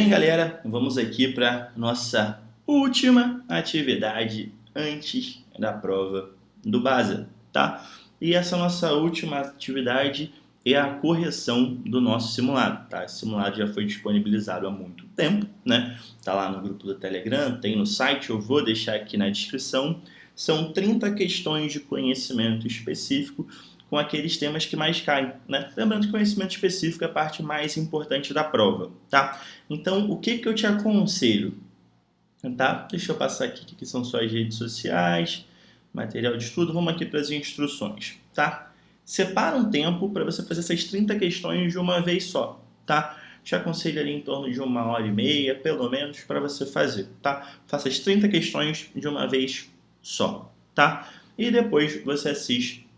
Bem, galera, vamos aqui para nossa última atividade antes da prova do BASA, tá? E essa nossa última atividade é a correção do nosso simulado, tá? Esse simulado já foi disponibilizado há muito tempo, né? Tá lá no grupo do Telegram, tem no site, eu vou deixar aqui na descrição. São 30 questões de conhecimento específico com aqueles temas que mais caem, né? Lembrando que conhecimento específico é a parte mais importante da prova, tá? Então, o que eu te aconselho? Tá? Deixa eu passar aqui que são suas redes sociais, material de estudo, vamos aqui para as instruções, tá? Separa um tempo para você fazer essas 30 questões de uma vez só, tá? Te aconselho ali em torno de 1h30, pelo menos, para você fazer, tá? Faça as 30 questões de uma vez só, tá? E depois você assiste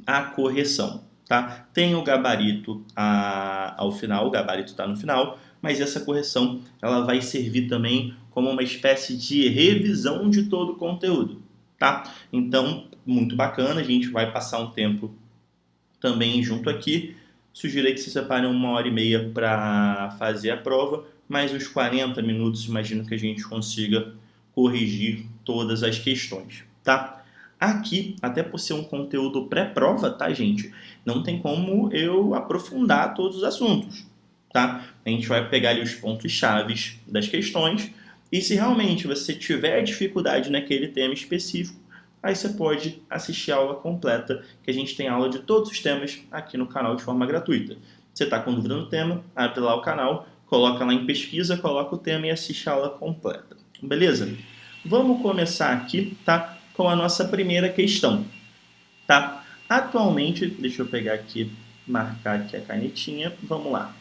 a correção, tá? Tem o gabarito ao final, o gabarito está no final, mas essa correção ela vai servir também como uma espécie de revisão de todo o conteúdo, tá? Então, muito bacana, a gente vai passar um tempo também junto aqui. Sugiro que se separem 1h30 para fazer a prova, mas os 40 minutos, imagino que a gente consiga corrigir todas as questões, tá? Aqui, até por ser um conteúdo pré-prova, tá, gente? Não tem como eu aprofundar todos os assuntos, tá? A gente vai pegar ali os pontos chaves das questões e se realmente você tiver dificuldade naquele tema específico, aí você pode assistir a aula completa, que a gente tem aula de todos os temas aqui no canal de forma gratuita. Você está com dúvida no tema, abre lá o canal, coloca lá em pesquisa, coloca o tema e assiste a aula completa. Beleza? Vamos começar aqui, tá? Com a nossa primeira questão, tá? Atualmente, deixa eu pegar aqui, marcar aqui a canetinha, vamos lá.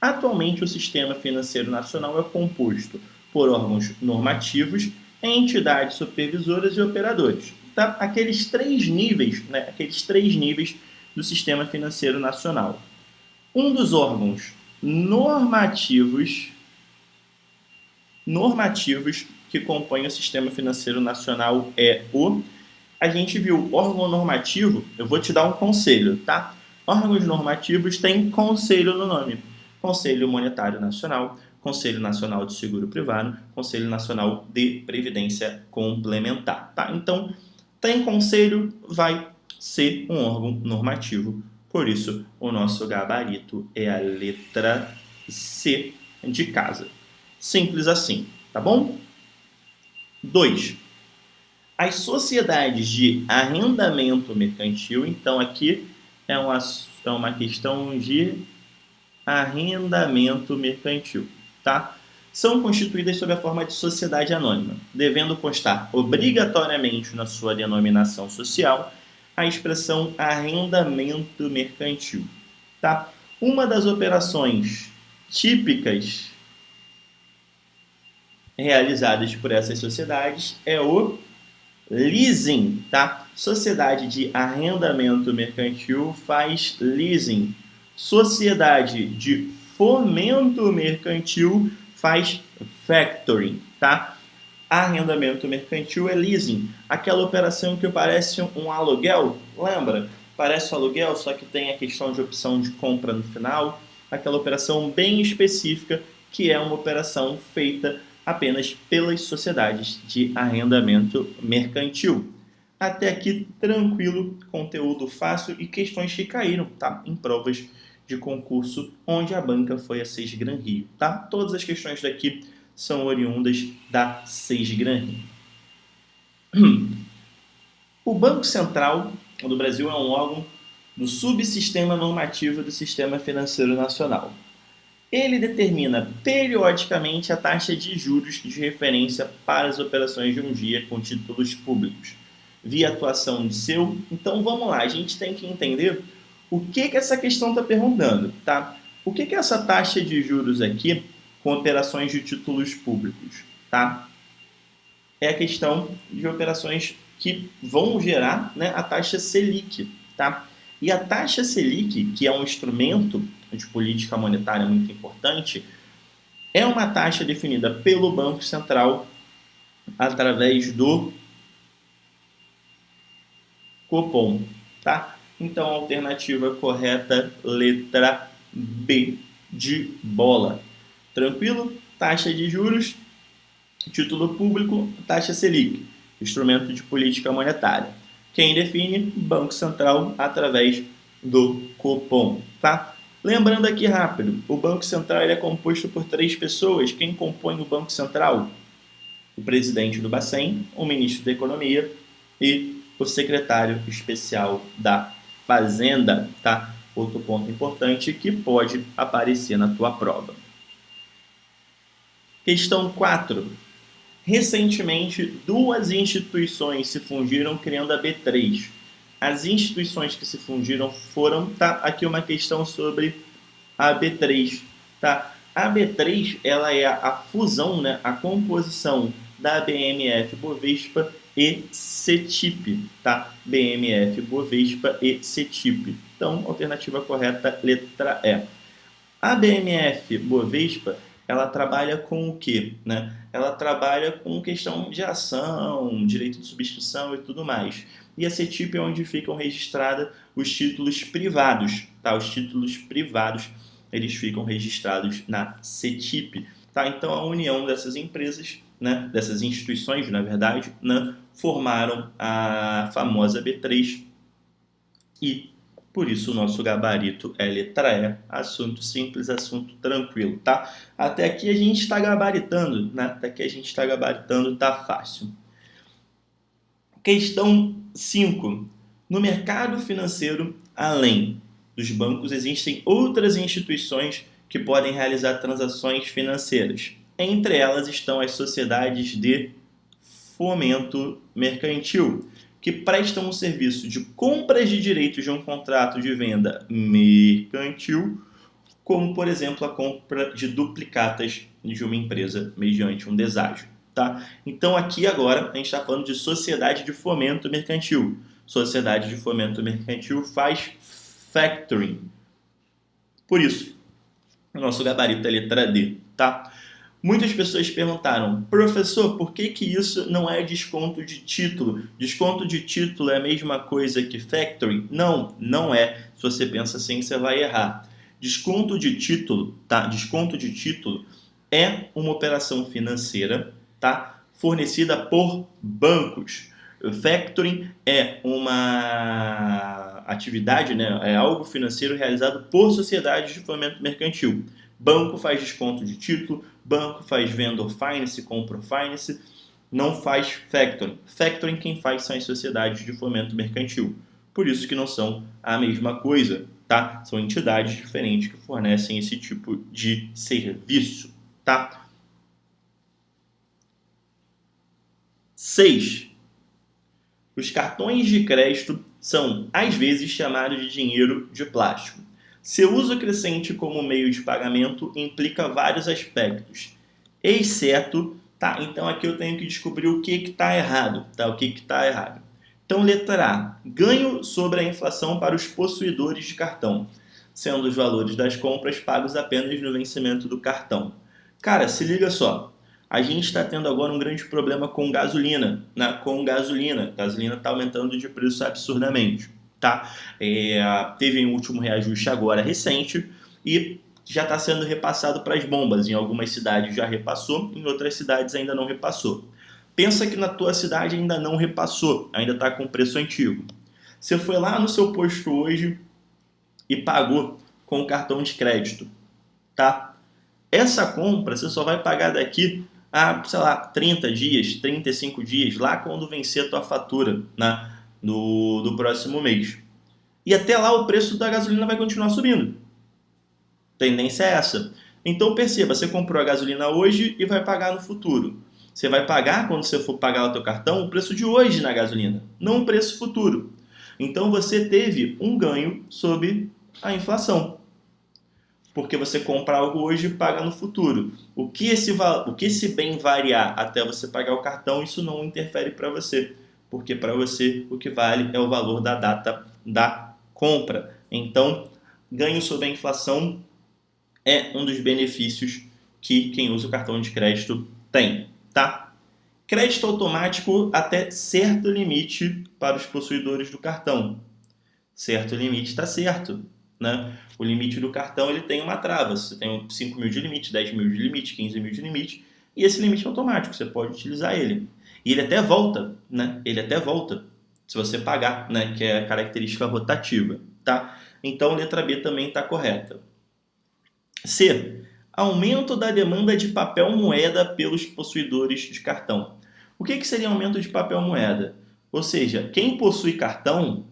Atualmente, o sistema financeiro nacional é composto por órgãos normativos, entidades supervisoras e operadores. Tá? Aqueles três níveis, né? Aqueles três níveis do sistema financeiro nacional. Um dos órgãos normativos que compõem o sistema financeiro nacional é o... A gente viu órgão normativo, eu vou te dar um conselho, tá? Órgãos normativos têm conselho no nome. Conselho Monetário Nacional, Conselho Nacional de Seguro Privado, Conselho Nacional de Previdência Complementar, tá? Então, tem conselho, vai ser um órgão normativo. Por isso, o nosso gabarito é a letra C de casa. Simples assim, tá bom? 2. As sociedades de arrendamento mercantil, então aqui é uma questão de arrendamento mercantil, tá? São constituídas sob a forma de sociedade anônima, devendo constar obrigatoriamente na sua denominação social a expressão arrendamento mercantil, tá? Uma das operações típicas realizadas por essas sociedades é o leasing, tá? Sociedade de arrendamento mercantil faz leasing. Sociedade de fomento mercantil faz factoring, tá? Arrendamento mercantil é leasing, aquela operação que parece um aluguel, lembra? Parece um aluguel, só que tem a questão de opção de compra no final, aquela operação bem específica que é uma operação feita apenas pelas sociedades de arrendamento mercantil. Até aqui tranquilo, conteúdo fácil e questões que caíram, tá? Em provas de concurso onde a banca foi a SESGRAN Rio, tá? Todas as questões daqui são oriundas da SESGRAN Rio. O Banco Central do Brasil é um órgão do subsistema normativo do Sistema Financeiro Nacional. Ele determina periodicamente a taxa de juros de referência para as operações de um dia com títulos públicos, via atuação de seu. Então vamos lá, a gente tem que entender o que essa questão está perguntando, tá? O que é essa taxa de juros aqui com operações de títulos públicos, tá? É a questão de operações que vão gerar, né, a taxa Selic, tá? E a taxa Selic, que é um instrumento de política monetária muito importante, é uma taxa definida pelo Banco Central através do Copom, tá? Então, a alternativa correta, letra B de bola. Tranquilo? Taxa de juros, título público, taxa Selic, instrumento de política monetária. Quem define? Banco Central através do Copom, tá? Lembrando aqui rápido, o Banco Central ele é composto por 3 pessoas. Quem compõe o Banco Central? O presidente do Bacen, o ministro da Economia e o secretário especial da Fazenda, tá? Outro ponto importante que pode aparecer na tua prova. Questão 4. Recentemente, 2 instituições se fundiram criando a B3. As instituições que se fundiram foram, tá? Aqui uma questão sobre a B3, tá? A B3, ela é a fusão, né? A composição da BMF Bovespa e CETIP, tá? BMF Bovespa e CETIP. Então, alternativa correta, letra E. A BMF Bovespa, ela trabalha com o quê? Né? Ela trabalha com questão de ação, direito de subscrição e tudo mais. E a CETIP é onde ficam registrados os títulos privados. Tá? Os títulos privados, eles ficam registrados na CETIP. Tá? Então, a união dessas empresas, né? Dessas instituições, na verdade, né? Formaram a famosa B3 e por isso o nosso gabarito é letra E, assunto simples, assunto tranquilo, tá? Até aqui a gente está gabaritando, né? Até aqui a gente está gabaritando, tá fácil. Questão 5. No mercado financeiro, além dos bancos, existem outras instituições que podem realizar transações financeiras. Entre elas estão as sociedades de fomento mercantil, que prestam um serviço de compras de direitos de um contrato de venda mercantil, como, por exemplo, a compra de duplicatas de uma empresa mediante um deságio. Tá? Então, aqui agora, a gente está falando de sociedade de fomento mercantil. Sociedade de fomento mercantil faz factoring. Por isso, o nosso gabarito é letra D. Tá? Muitas pessoas perguntaram, professor, por que isso não é desconto de título? Desconto de título é a mesma coisa que factoring? Não, não é. Se você pensa assim, você vai errar. Desconto de título, tá? Desconto de título é uma operação financeira, tá? Fornecida por bancos. Factoring é uma atividade, né? É algo financeiro realizado por sociedades de fomento mercantil. Banco faz desconto de título, banco faz vendor finance, compra finance, não faz factoring. Factoring quem faz são as sociedades de fomento mercantil. Por isso que não são a mesma coisa, tá? São entidades diferentes que fornecem esse tipo de serviço, tá? 6. Os cartões de crédito são, às vezes, chamados de dinheiro de plástico. Seu uso crescente como meio de pagamento implica vários aspectos, exceto, tá? Então aqui eu tenho que descobrir o que está errado, tá? O que está errado. Então, letra A, ganho sobre a inflação para os possuidores de cartão, sendo os valores das compras pagos apenas no vencimento do cartão. Cara, se liga só. A gente está tendo agora um grande problema com gasolina, né? Com gasolina. A gasolina está aumentando de preço absurdamente, tá? Teve um último reajuste agora recente e já está sendo repassado para as bombas. Em algumas cidades já repassou, em outras cidades ainda não repassou. Pensa que na tua cidade ainda não repassou, ainda está com preço antigo. Você foi lá no seu posto hoje e pagou com o cartão de crédito, tá? Essa compra você só vai pagar daqui a, sei lá, 30 dias, 35 dias, lá quando vencer a tua fatura, né, do próximo mês. E até lá o preço da gasolina vai continuar subindo. Tendência é essa. Então perceba, você comprou a gasolina hoje e vai pagar no futuro. Você vai pagar, quando você for pagar o teu cartão, o preço de hoje na gasolina, não o preço futuro. Então você teve um ganho sobre a inflação. Porque você compra algo hoje e paga no futuro. O que esse bem variar até você pagar o cartão, isso não interfere para você. Porque para você o que vale é o valor da data da compra. Então, ganho sobre a inflação é um dos benefícios que quem usa o cartão de crédito tem, tá? Crédito automático até certo limite para os possuidores do cartão. Certo limite está certo, né? O limite do cartão ele tem uma trava. Você tem 5 mil de limite, 10 mil de limite, 15 mil de limite. E esse limite é automático, você pode utilizar ele. E ele até volta, né? Ele até volta se você pagar, né? Que é a característica rotativa, tá? Então, letra B também está correta. C. Aumento da demanda de papel moeda pelos possuidores de cartão. O que seria aumento de papel moeda? Ou seja, quem possui cartão,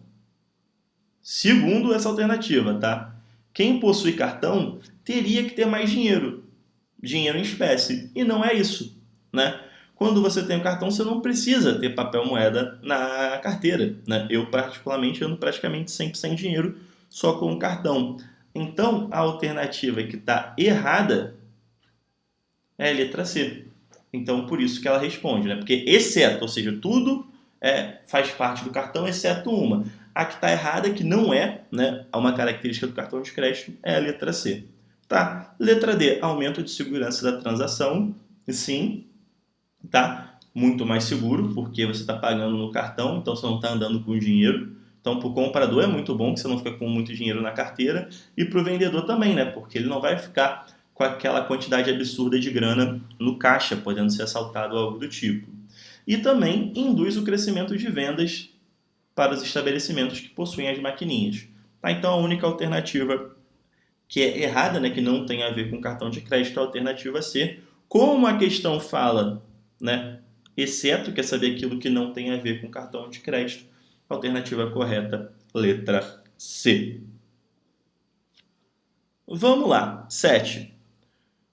segundo essa alternativa, tá? Quem possui cartão teria que ter mais dinheiro em espécie. E não é isso, né? Quando você tem o cartão, você não precisa ter papel moeda na carteira, né? Eu, particularmente, ando praticamente sempre sem dinheiro, só com o cartão. Então, a alternativa que está errada é a letra C. Então, por isso que ela responde, né? Porque exceto, ou seja, tudo faz parte do cartão, exceto uma. A que está errada, que não é, né, uma característica do cartão de crédito, é a letra C. Tá? Letra D, aumento de segurança da transação. Sim, tá? Muito mais seguro, porque você está pagando no cartão, então você não está andando com dinheiro. Então, para o comprador é muito bom que você não fica com muito dinheiro na carteira. E para o vendedor também, né? Porque ele não vai ficar com aquela quantidade absurda de grana no caixa, podendo ser assaltado ou algo do tipo. E também induz o crescimento de vendas para os estabelecimentos que possuem as maquininhas. Tá? Então, a única alternativa que é errada, né, que não tem a ver com cartão de crédito, é a alternativa C. Como a questão fala, né, exceto quer saber aquilo que não tem a ver com cartão de crédito, a alternativa correta, letra C. Vamos lá. 7.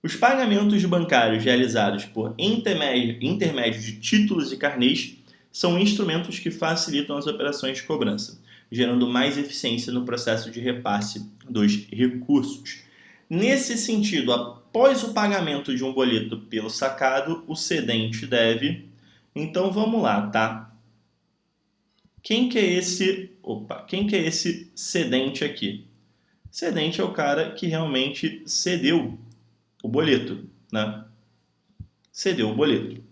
Os pagamentos bancários realizados por intermédio de títulos e carnês são instrumentos que facilitam as operações de cobrança, gerando mais eficiência no processo de repasse dos recursos. Nesse sentido, após o pagamento de um boleto pelo sacado, o cedente deve... Então vamos lá, tá? Quem que é esse cedente aqui? Cedente é o cara que realmente cedeu o boleto, né? Cedeu o boleto.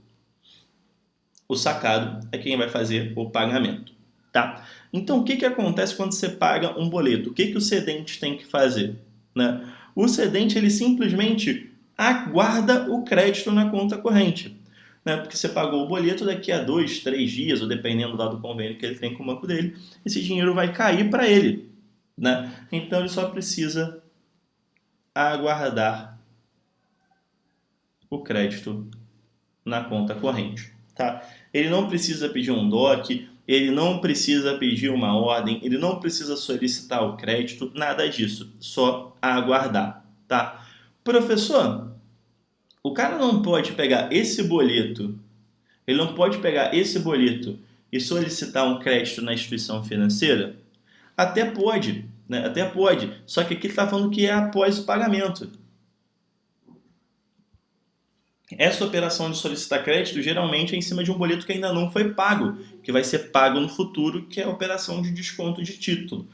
O sacado é quem vai fazer o pagamento, tá? Então, o que acontece quando você paga um boleto? O que o cedente tem que fazer, né? O cedente, ele simplesmente aguarda o crédito na conta corrente, né? Porque você pagou o boleto, daqui a 2, 3 dias, ou dependendo do convênio que ele tem com o banco dele, esse dinheiro vai cair para ele, né? Então, ele só precisa aguardar o crédito na conta corrente, tá? Ele não precisa pedir um DOC, ele não precisa pedir uma ordem, ele não precisa solicitar o crédito, nada disso, só aguardar, tá? Professor, o cara não pode pegar esse boleto, ele não pode pegar esse boleto e solicitar um crédito na instituição financeira? Até pode, né? Até pode, só que aqui está falando que é após o pagamento. Essa operação de solicitar crédito geralmente é em cima de um boleto que ainda não foi pago, que vai ser pago no futuro, que é a operação de desconto de título.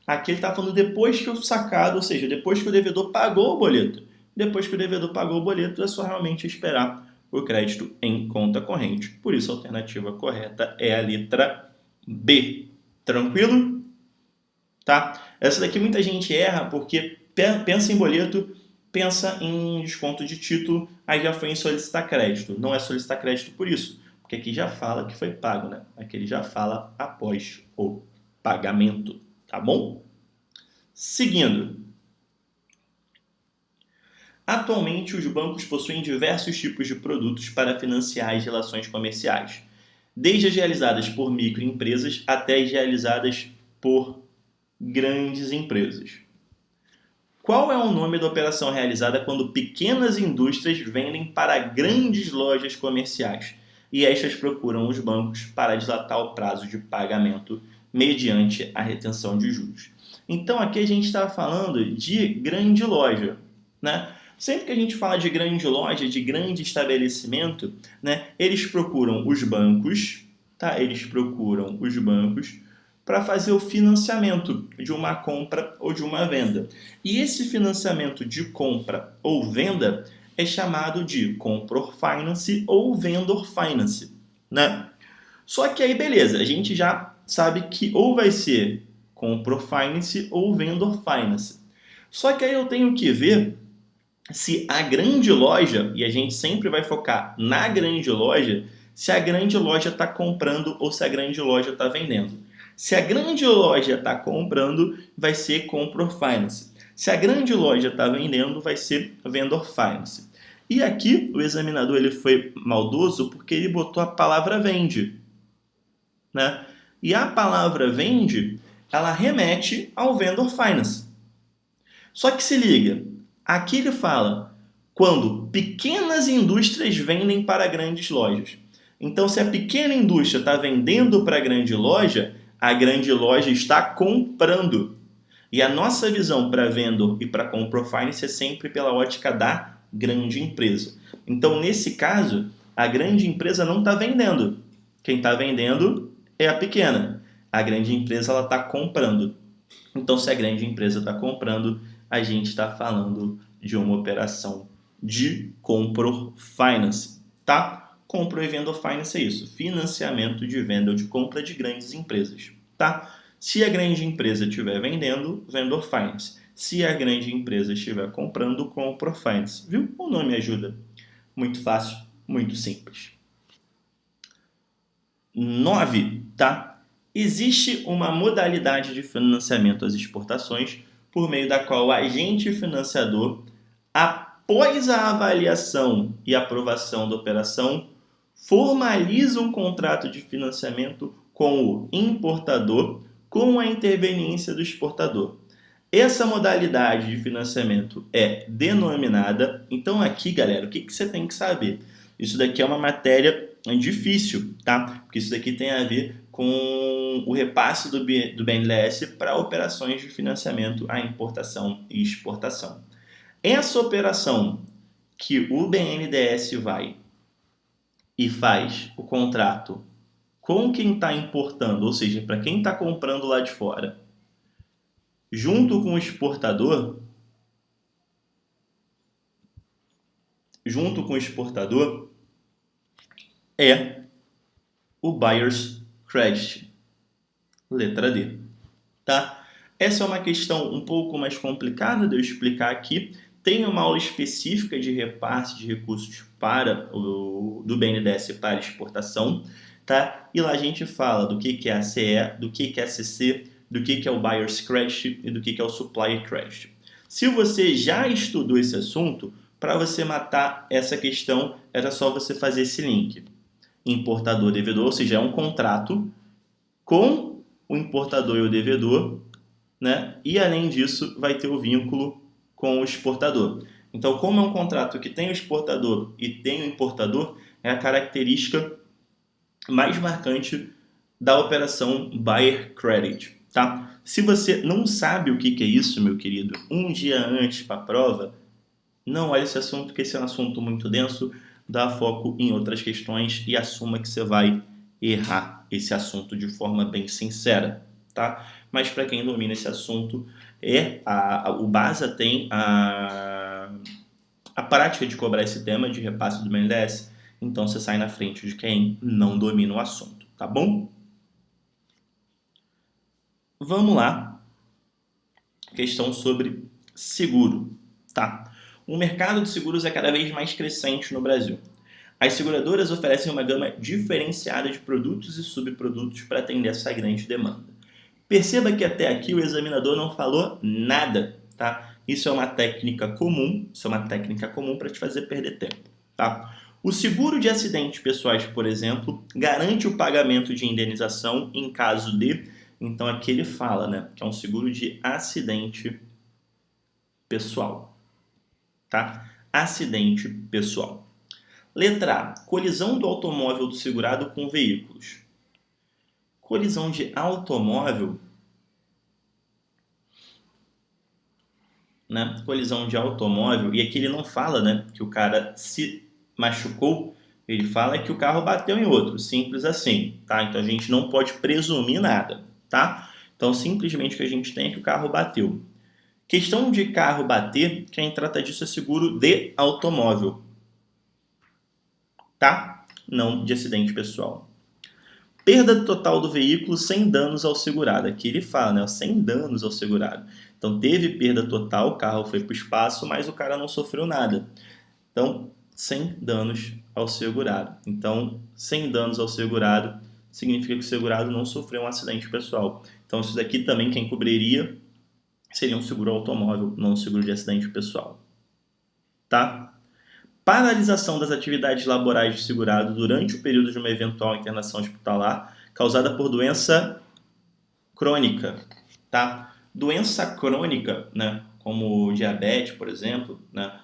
Aqui ele está falando depois que o sacado, ou seja, depois que o devedor pagou o boleto. Depois que o devedor pagou o boleto, é só realmente esperar o crédito em conta corrente. Por isso, a alternativa correta é a letra B. Tranquilo? Tá? Essa daqui muita gente erra porque pensa em boleto, pensa em desconto de título, aí já foi em solicitar crédito. Não é solicitar crédito por isso, porque aqui já fala que foi pago, né? Aqui ele já fala após o pagamento, tá bom? Seguindo. Atualmente, os bancos possuem diversos tipos de produtos para financiar as relações comerciais, desde as realizadas por microempresas até as realizadas por grandes empresas. Qual é o nome da operação realizada quando pequenas indústrias vendem para grandes lojas comerciais e estas procuram os bancos para dilatar o prazo de pagamento mediante a retenção de juros? Então aqui a gente está falando de grande loja, né? Sempre que a gente fala de grande loja, de grande estabelecimento, né, eles procuram os bancos, tá? Eles procuram os bancos para fazer o financiamento de uma compra ou de uma venda. E esse financiamento de compra ou venda é chamado de Comprar Finance ou Vendor Finance, né? Só que aí, beleza, a gente já sabe que ou vai ser Compro Finance ou Vendor Finance. Só que aí eu tenho que ver se a grande loja, e a gente sempre vai focar na grande loja, se a grande loja está comprando ou se a grande loja está vendendo. Se a grande loja está comprando, vai ser Compro Finance. Se a grande loja está vendendo, vai ser Vendor Finance. E aqui o examinador ele foi maldoso porque ele botou a palavra vende, né? E a palavra vende, ela remete ao Vendor Finance. Só que se liga, aqui ele fala quando pequenas indústrias vendem para grandes lojas. Então, se a pequena indústria está vendendo para a grande loja está comprando. E a nossa visão para vendor e para Compro Finance é sempre pela ótica da grande empresa. Então, nesse caso, a grande empresa não está vendendo. Quem está vendendo é a pequena. A grande empresa está comprando. Então, se a grande empresa está comprando, a gente está falando de uma operação de Compro Finance, tá? Compro e Vendor Finance é isso, financiamento de venda ou de compra de grandes empresas, tá? Se a grande empresa estiver vendendo, Vendor Finance. Se a grande empresa estiver comprando, Compro Finance. Viu? O nome ajuda. Muito fácil, muito simples. 9, tá? Existe uma modalidade de financiamento às exportações por meio da qual o agente financiador, após a avaliação e aprovação da operação, formaliza um contrato de financiamento com o importador com a interveniência do exportador. Essa modalidade de financiamento é denominada... Então aqui, galera, o que você tem que saber? Isso daqui é uma matéria difícil, tá? Porque isso daqui tem a ver com o repasse do BNDES para operações de financiamento à importação e exportação. Essa operação que o BNDES vai e faz o contrato com quem está importando, ou seja, para quem está comprando lá de fora, junto com o exportador, é o Buyer's Credit, letra D, tá? Essa é uma questão um pouco mais complicada de eu explicar aqui. Tem uma aula específica de repasse de recursos do BNDES para exportação, tá? E lá a gente fala do que é a CE, do que é a CC, do que é o Buyer's Credit e do que é o Supplier Credit. Se você já estudou esse assunto, para você matar essa questão, era só você fazer esse link. Importador, devedor, ou seja, é um contrato com o importador e o devedor, né? E além disso, vai ter o vínculo com o exportador. Então, como é um contrato que tem o exportador e tem o importador, é a característica mais marcante da operação Buyer Credit, tá? Se você não sabe o que é isso, meu querido, um dia antes para a prova, não olhe esse assunto, porque esse é um assunto muito denso, dá foco em outras questões e assuma que você vai errar esse assunto de forma bem sincera, tá? Mas para quem domina esse assunto, o BASA tem a prática de cobrar esse tema de repasse do BNDES, então você sai na frente de quem não domina o assunto, tá bom? Vamos lá. Questão sobre seguro, tá? O mercado de seguros é cada vez mais crescente no Brasil. As seguradoras oferecem uma gama diferenciada de produtos e subprodutos para atender essa grande demanda. Perceba que até aqui o examinador não falou nada, tá? Isso é uma técnica comum para te fazer perder tempo, tá? O seguro de acidentes pessoais, por exemplo, garante o pagamento de indenização em caso de... Então aqui ele fala, né, que é um seguro de acidente pessoal, tá? Acidente pessoal. Letra A. Colisão do automóvel do segurado com veículos. Colisão de automóvel, né? Colisão de automóvel, e aqui ele não fala, né, que o cara se machucou, ele fala que o carro bateu em outro, simples assim, tá? Então a gente não pode presumir nada, tá? Então simplesmente o que a gente tem é que o carro bateu. Questão de carro bater, quem trata disso é seguro de automóvel, tá? Não de acidente pessoal. Perda total do veículo sem danos ao segurado. Aqui ele fala, né? Sem danos ao segurado. Então, teve perda total, o carro foi para o espaço, mas o cara não sofreu nada. Então, sem danos ao segurado. Então, sem danos ao segurado significa que o segurado não sofreu um acidente pessoal. Então, isso daqui também quem cobriria seria um seguro automóvel, não um seguro de acidente pessoal. Tá? Paralisação das atividades laborais do segurado durante o período de uma eventual internação hospitalar causada por doença crônica. Tá? Doença crônica, né, como diabetes, por exemplo, né,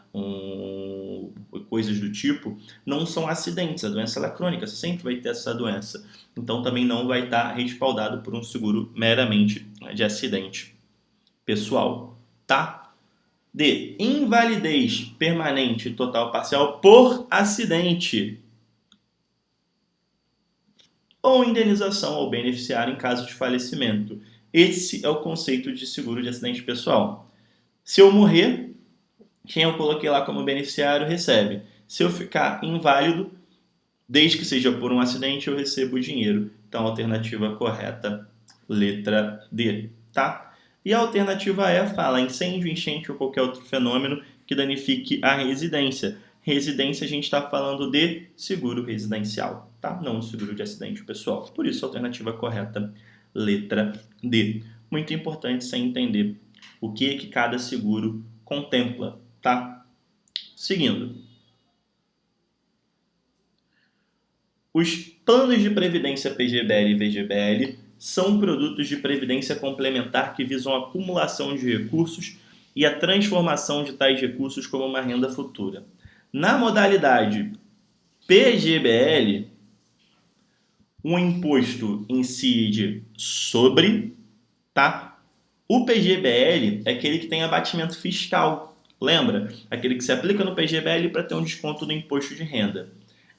coisas do tipo, não são acidentes. A doença é crônica, você sempre vai ter essa doença. Então também não vai estar respaldado por um seguro meramente de acidente pessoal. Tá? D. Invalidez permanente, total, parcial por acidente. Ou indenização ao beneficiário em caso de falecimento. Esse é o conceito de seguro de acidente pessoal. Se eu morrer, quem eu coloquei lá como beneficiário recebe. Se eu ficar inválido, desde que seja por um acidente, eu recebo o dinheiro. Então, a alternativa correta, letra D, tá? E a alternativa E fala incêndio, enchente ou qualquer outro fenômeno que danifique a residência. Residência, a gente está falando de seguro residencial, tá? Não seguro de acidente pessoal. Por isso, a alternativa correta, letra D. Muito importante você entender o que cada seguro contempla, tá? Seguindo. Os planos de previdência PGBL e VGBL são produtos de previdência complementar que visam a acumulação de recursos e a transformação de tais recursos como uma renda futura. Na modalidade PGBL, um imposto incide sobre, tá? O PGBL é aquele que tem abatimento fiscal, lembra? Aquele que se aplica no PGBL para ter um desconto do imposto de renda.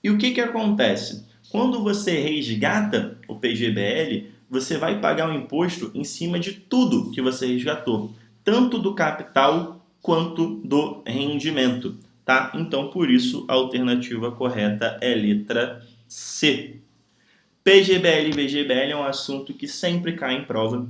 E o que acontece? Quando você resgata o PGBL, você vai pagar um imposto em cima de tudo que você resgatou, tanto do capital quanto do rendimento, tá? Então, por isso, a alternativa correta é letra C. PGBL e VGBL é um assunto que sempre cai em prova,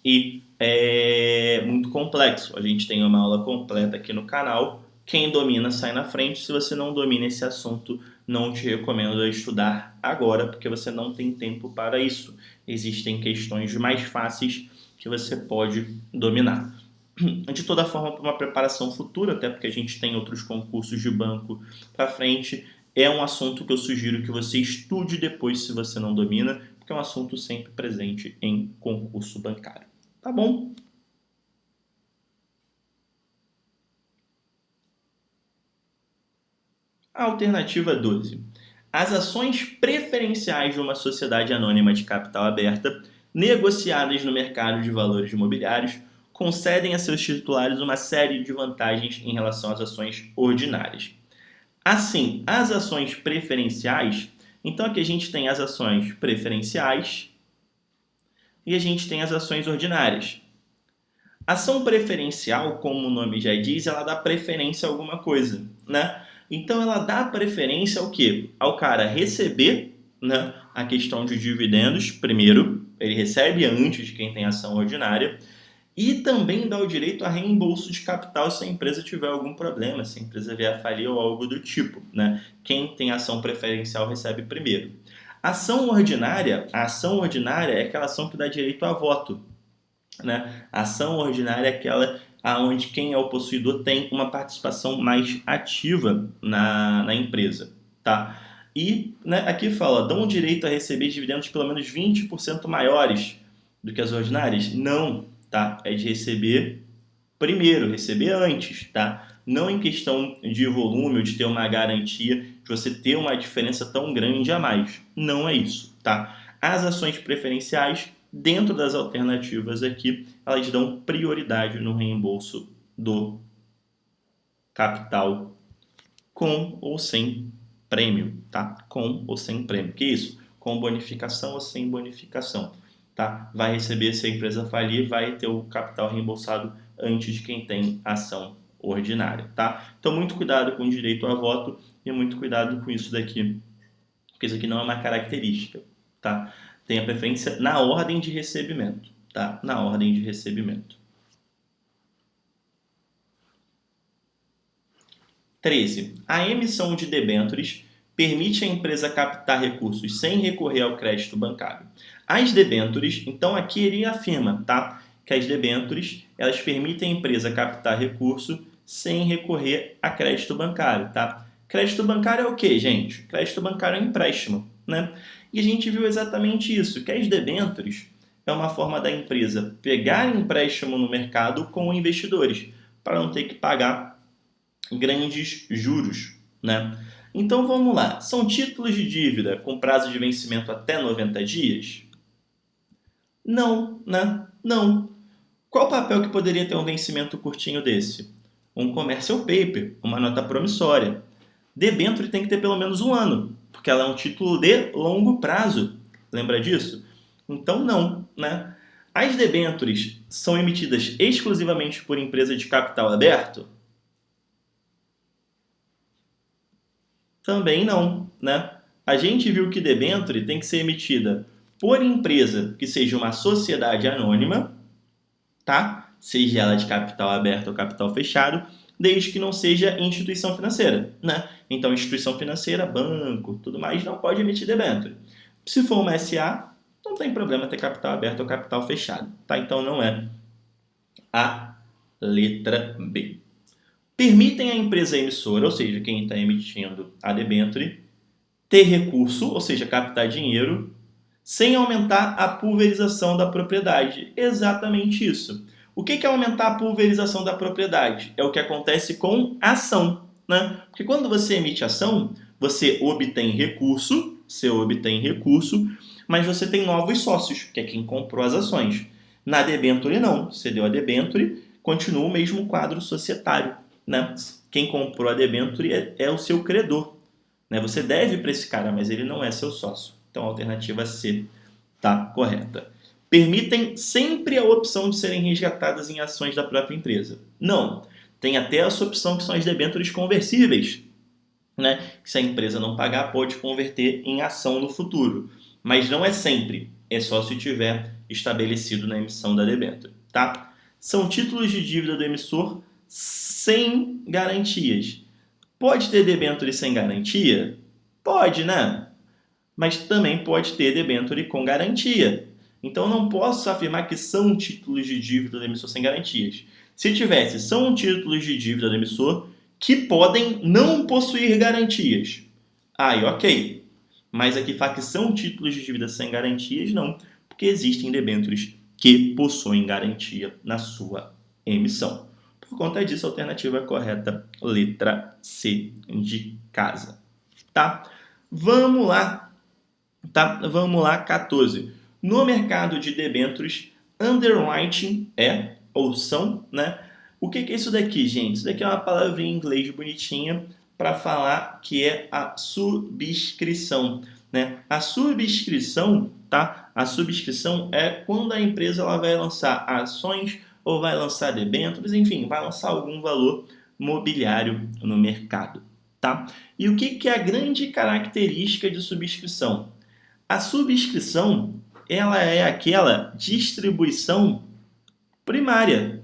e é muito complexo. A gente tem uma aula completa aqui no canal. Quem domina sai na frente. Se você não domina esse assunto, não te recomendo estudar agora, porque você não tem tempo para isso. Existem questões mais fáceis que você pode dominar. De toda forma, para uma preparação futura, até porque a gente tem outros concursos de banco para frente, é um assunto que eu sugiro que você estude depois se você não domina, porque é um assunto sempre presente em concurso bancário. Tá bom? Alternativa 12. As ações preferenciais de uma sociedade anônima de capital aberta, negociadas no mercado de valores imobiliários, concedem a seus titulares uma série de vantagens em relação às ações ordinárias. Assim, as ações preferenciais, então aqui a gente tem as ações preferenciais e a gente tem as ações ordinárias. Ação preferencial, como o nome já diz, ela dá preferência a alguma coisa, né? Então ela dá preferência ao quê? Ao cara receber, né, a questão de dividendos primeiro, ele recebe antes de quem tem ação ordinária, e também dá o direito a reembolso de capital se a empresa tiver algum problema, se a empresa vier a falir ou algo do tipo, né? Quem tem ação preferencial recebe primeiro. A ação ordinária é aquela ação que dá direito a voto, né? A ação ordinária é aquela onde quem é o possuidor tem uma participação mais ativa na empresa, tá? E, né, aqui fala, dão direito a receber dividendos pelo menos 20% maiores do que as ordinárias? Não, tá? É de receber primeiro, receber antes, tá? Não em questão de volume ou de ter uma garantia de você ter uma diferença tão grande a mais. Não é isso, tá? As ações preferenciais, dentro das alternativas aqui, elas dão prioridade no reembolso do capital com ou sem prêmio, tá? Com ou sem prêmio. Que isso? Com bonificação ou sem bonificação, tá? Vai receber, se a empresa falir, vai ter o capital reembolsado antes de quem tem ação ordinária, tá? Então, muito cuidado com o direito a voto e muito cuidado com isso daqui porque isso aqui não é uma característica, tá? Tem a preferência na ordem de recebimento, tá? Na ordem de recebimento. 13. A emissão de debêntures permite à empresa captar recursos sem recorrer ao crédito bancário. As debêntures, então aqui ele afirma, tá? Que as debêntures, elas permitem à empresa captar recurso sem recorrer a crédito bancário, tá? Crédito bancário é o quê, gente? Crédito bancário é um empréstimo, né? E a gente viu exatamente isso, que as debêntures é uma forma da empresa pegar empréstimo no mercado com investidores, para não ter que pagar grandes juros, né? Então vamos lá, são títulos de dívida com prazo de vencimento até 90 dias? Não, né? Não. Qual papel que poderia ter um vencimento curtinho desse? Um commercial paper, uma nota promissória. Debênture tem que ter pelo menos um ano, porque ela é um título de longo prazo. Lembra disso? Então não, né? As debêntures são emitidas exclusivamente por empresa de capital aberto? Também não, né? A gente viu que debênture tem que ser emitida por empresa que seja uma sociedade anônima, tá? Seja ela de capital aberto ou capital fechado, desde que não seja instituição financeira, né? Então, instituição financeira, banco, tudo mais, não pode emitir debênture. Se for uma SA, não tem problema ter capital aberto ou capital fechado, tá? Então, não é a letra B. Permitem à empresa emissora, ou seja, quem está emitindo a debênture, ter recurso, ou seja, captar dinheiro, sem aumentar a pulverização da propriedade. Exatamente isso. O que é aumentar a pulverização da propriedade? É o que acontece com ação, né? Porque quando você emite ação, você obtém recurso, mas você tem novos sócios, que é quem comprou as ações. Na debênture não, você deu a debênture, continua o mesmo quadro societário, né? Quem comprou a debênture é o seu credor, né? Você deve para esse cara, mas ele não é seu sócio. Então a alternativa C está correta. Permitem sempre a opção de serem resgatadas em ações da própria empresa? Não. Tem até essa opção que são as debêntures conversíveis, né? Que se a empresa não pagar, pode converter em ação no futuro. Mas não é sempre. É só se tiver estabelecido na emissão da debênture, tá? São títulos de dívida do emissor sem garantias. Pode ter debênture sem garantia? Pode, né? Mas também pode ter debênture com garantia. Então não posso afirmar que são títulos de dívida do emissor sem garantias. Se tivesse, são títulos de dívida do emissor que podem não possuir garantias. Aí, ok. Mas aqui fala que são títulos de dívida sem garantias, não, porque existem debêntures que possuem garantia na sua emissão. Por conta disso, a alternativa correta, letra C de casa. Tá? Vamos lá. Tá? Vamos lá, 14. No mercado de debêntures, underwriting é ou são, né? O que é isso daqui, gente? Isso daqui é uma palavra em inglês bonitinha para falar que é a subscrição, né? A subscrição, tá? A subscrição é quando a empresa ela vai lançar ações ou vai lançar debêntures, enfim, vai lançar algum valor mobiliário no mercado, tá? E o que é a grande característica de subscrição? A subscrição, ela é aquela distribuição primária.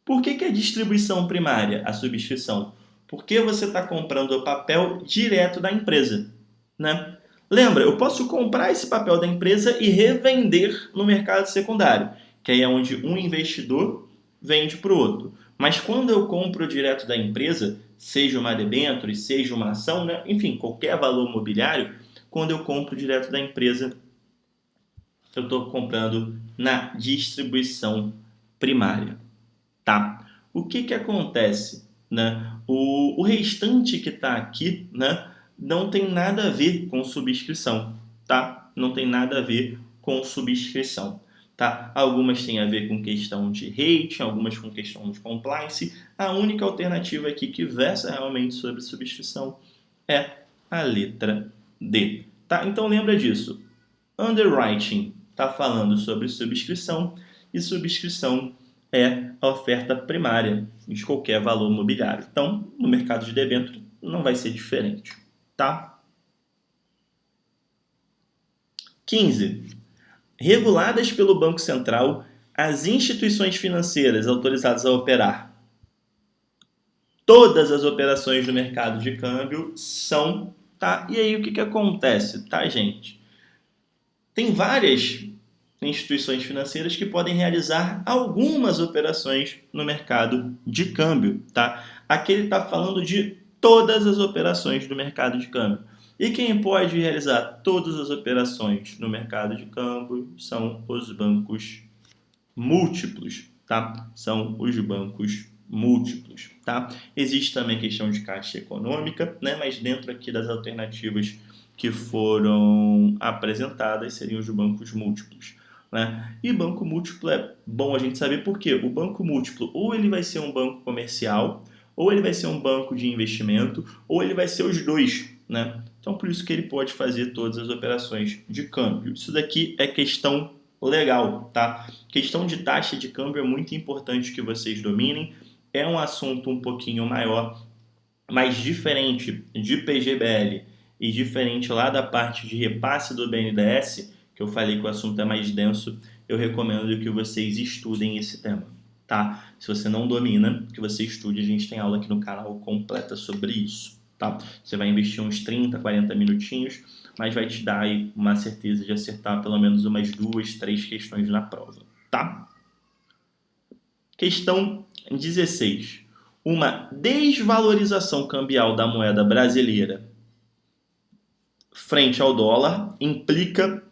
Por que é distribuição primária, a subscrição? Porque você está comprando o papel direto da empresa, né? Lembra, eu posso comprar esse papel da empresa e revender no mercado secundário, que aí é onde um investidor vende para o outro. Mas quando eu compro direto da empresa, seja uma debênture, seja uma ação, né? Enfim, qualquer valor mobiliário, quando eu compro direto da empresa, eu estou comprando na distribuição primária, tá? O que acontece, né? O restante que está aqui, né, não tem nada a ver com subscrição, tá? Não tem nada a ver com subscrição, tá? Algumas têm a ver com questão de rating, algumas com questão de compliance. A única alternativa aqui que versa realmente sobre subscrição é a letra D, tá? Então lembra disso. Underwriting está falando sobre subscrição e subscrição é a oferta primária de qualquer valor mobiliário. Então, no mercado de debênture não vai ser diferente, tá? 15. Reguladas pelo Banco Central, as instituições financeiras autorizadas a operar todas as operações do mercado de câmbio são, tá? E aí o que acontece, tá, gente? Tem várias instituições financeiras que podem realizar algumas operações no mercado de câmbio, tá? Aqui ele está falando de todas as operações do mercado de câmbio. E quem pode realizar todas as operações no mercado de câmbio são os bancos múltiplos, tá? São os bancos múltiplos, tá? Existe também a questão de caixa econômica, né? Mas dentro aqui das alternativas que foram apresentadas seriam os bancos múltiplos, né? E banco múltiplo é bom a gente saber por quê. O banco múltiplo ou ele vai ser um banco comercial, ou ele vai ser um banco de investimento, ou ele vai ser os dois, né? Então por isso que ele pode fazer todas as operações de câmbio. Isso daqui é questão legal, tá? Questão de taxa de câmbio é muito importante que vocês dominem. É um assunto um pouquinho maior, mas diferente de PGBL e diferente lá da parte de repasse do BNDES, que eu falei que o assunto é mais denso, eu recomendo que vocês estudem esse tema, tá? Se você não domina, que você estude, a gente tem aula aqui no canal completa sobre isso, tá? Você vai investir uns 30, 40 minutinhos, mas vai te dar aí uma certeza de acertar pelo menos umas 2, 3 questões na prova, tá? Questão 16. Uma desvalorização cambial da moeda brasileira frente ao dólar implica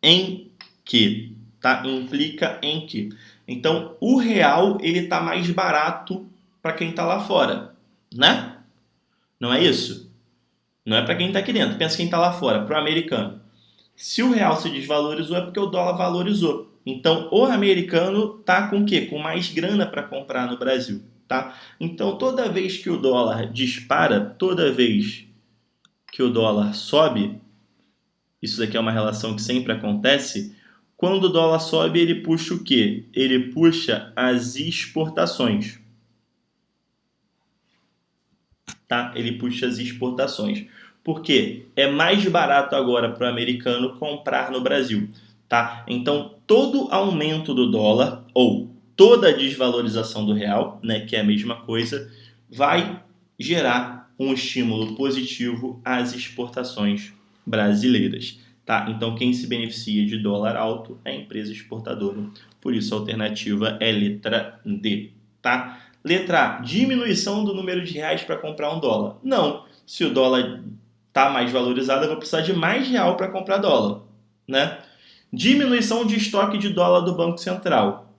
em que? Tá? Implica em que? Então, o real ele tá mais barato para quem tá lá fora, né? Não é isso? Não é para quem tá aqui dentro. Pensa quem tá lá fora, pro americano. Se o real se desvalorizou é porque o dólar valorizou. Então, o americano tá com o quê? Com mais grana para comprar no Brasil, tá? Então, toda vez que o dólar dispara, toda vez que o dólar sobe, isso daqui é uma relação que sempre acontece, quando o dólar sobe, ele puxa o quê? Ele puxa as exportações, tá? Ele puxa as exportações. Por quê? É mais barato agora para o americano comprar no Brasil, tá? Então, todo aumento do dólar ou toda desvalorização do real, né, que é a mesma coisa, vai gerar um estímulo positivo às exportações brasileiras, tá? Então, quem se beneficia de dólar alto é a empresa exportadora. Por isso, a alternativa é letra D, tá? Letra A, diminuição do número de reais para comprar um dólar. Não, se o dólar está mais valorizado, eu vou precisar de mais real para comprar dólar, né? Diminuição de estoque de dólar do Banco Central.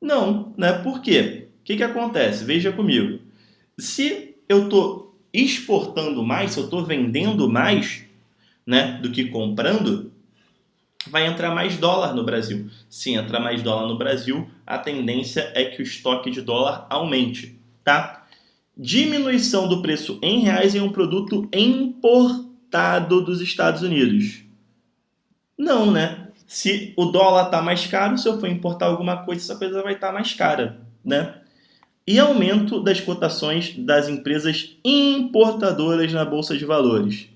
Não, né? Por quê? O que acontece? Veja comigo. Se eu estou exportando mais, se eu estou vendendo mais, né, do que comprando, vai entrar mais dólar no Brasil. Se entrar mais dólar no Brasil, a tendência é que o estoque de dólar aumente, tá? Diminuição do preço em reais em um produto importado dos Estados Unidos. Não, né? Se o dólar está mais caro, se eu for importar alguma coisa, essa coisa vai estar mais cara, né? E aumento das cotações das empresas importadoras na Bolsa de Valores.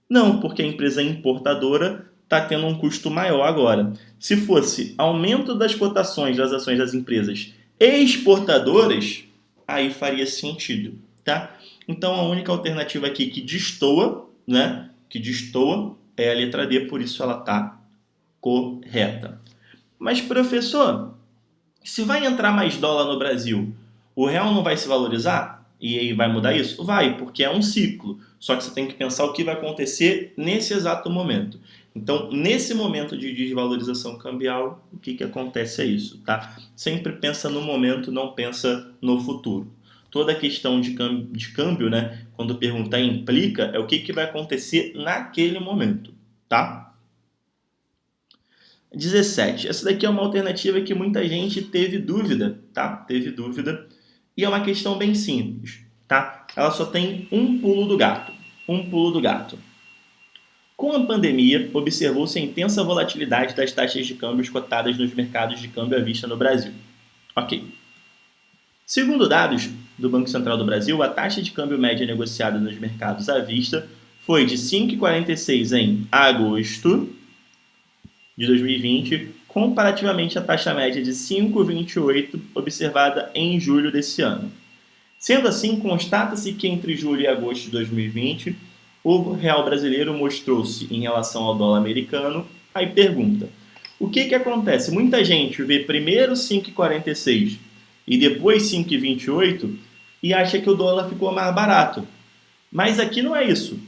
Não, porque a empresa importadora está tendo um custo maior agora. Se fosse aumento das cotações das ações das empresas exportadoras, aí faria sentido, tá? Então, a única alternativa aqui que destoa, né? Que destoa é a letra D, por isso ela está correta. Mas, professor, se vai entrar mais dólar no Brasil, o real não vai se valorizar? E aí vai mudar isso? Vai, porque é um ciclo. Só que você tem que pensar o que vai acontecer nesse exato momento. Então, nesse momento de desvalorização cambial, o que acontece é isso, tá? Sempre pensa no momento, não pensa no futuro. Toda a questão de câmbio, né? Quando perguntar implica, é o que vai acontecer naquele momento, tá? 17. Essa daqui é uma alternativa que muita gente teve dúvida, tá? Teve dúvida. E é uma questão bem simples, tá? Ela só tem um pulo do gato. Um pulo do gato. Com a pandemia, observou-se a intensa volatilidade das taxas de câmbios cotadas nos mercados de câmbio à vista no Brasil. Ok. Segundo dados do Banco Central do Brasil, a taxa de câmbio média negociada nos mercados à vista foi de 5,46 em agosto de 2020, comparativamente à taxa média de 5,28 observada em julho desse ano. Sendo assim, constata-se que entre julho e agosto de 2020, o real brasileiro mostrou-se em relação ao dólar americano. Aí pergunta, o que acontece? Muita gente vê primeiro 5,46 e depois 5,28 e acha que o dólar ficou mais barato. Mas aqui não é isso.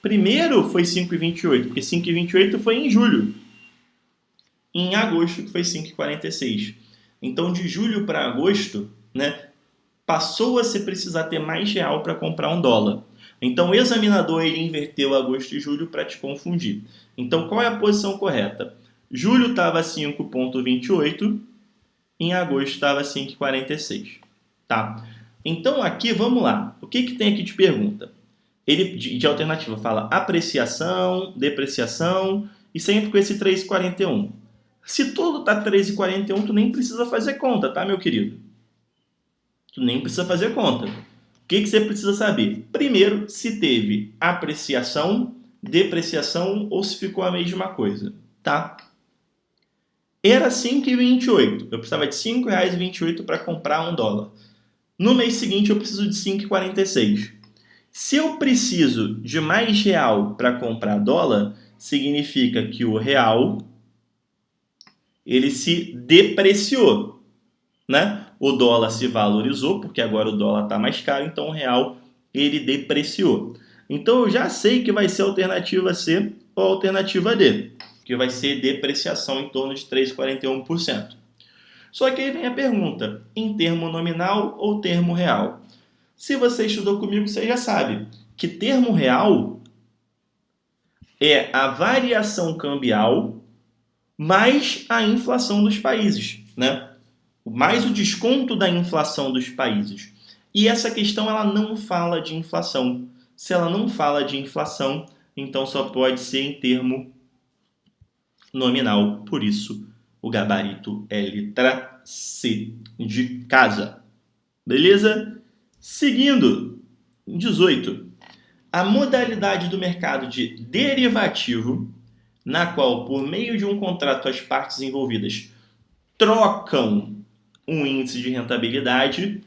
Primeiro foi 5,28, porque 5,28 foi em julho. Em agosto foi 5,46. Então, de julho para agosto, né, passou a se precisar ter mais real para comprar um dólar. Então, o examinador ele inverteu agosto e julho para te confundir. Então, qual é a posição correta? Julho estava 5,28, em agosto estava 5,46. Tá? Então, aqui, vamos lá. O que tem aqui de pergunta? Ele, de alternativa, fala apreciação, depreciação e sempre com esse 3,41. Se tudo está 3,41, tu nem precisa fazer conta, tá, meu querido? Tu nem precisa fazer conta. O que você precisa saber? Primeiro, se teve apreciação, depreciação ou se ficou a mesma coisa, tá? Era 5,28. Eu precisava de R$ 5,28 para comprar um dólar. No mês seguinte, eu preciso de 5,46. Se eu preciso de mais real para comprar dólar, significa que o real ele se depreciou, né? O dólar se valorizou, porque agora o dólar está mais caro, então o real ele depreciou. Então eu já sei que vai ser a alternativa C ou a alternativa D, que vai ser depreciação em torno de 3,41%. Só que aí vem a pergunta, em termo nominal ou termo real? Se você estudou comigo, você já sabe que termo real é a variação cambial mais a inflação dos países, né? Mais o desconto da inflação dos países. E essa questão ela não fala de inflação. Se ela não fala de inflação, então só pode ser em termo nominal. Por isso, o gabarito é letra C de casa. Beleza? Seguindo, 18. A modalidade do mercado de derivativo, na qual, por meio de um contrato, as partes envolvidas trocam um índice de rentabilidade.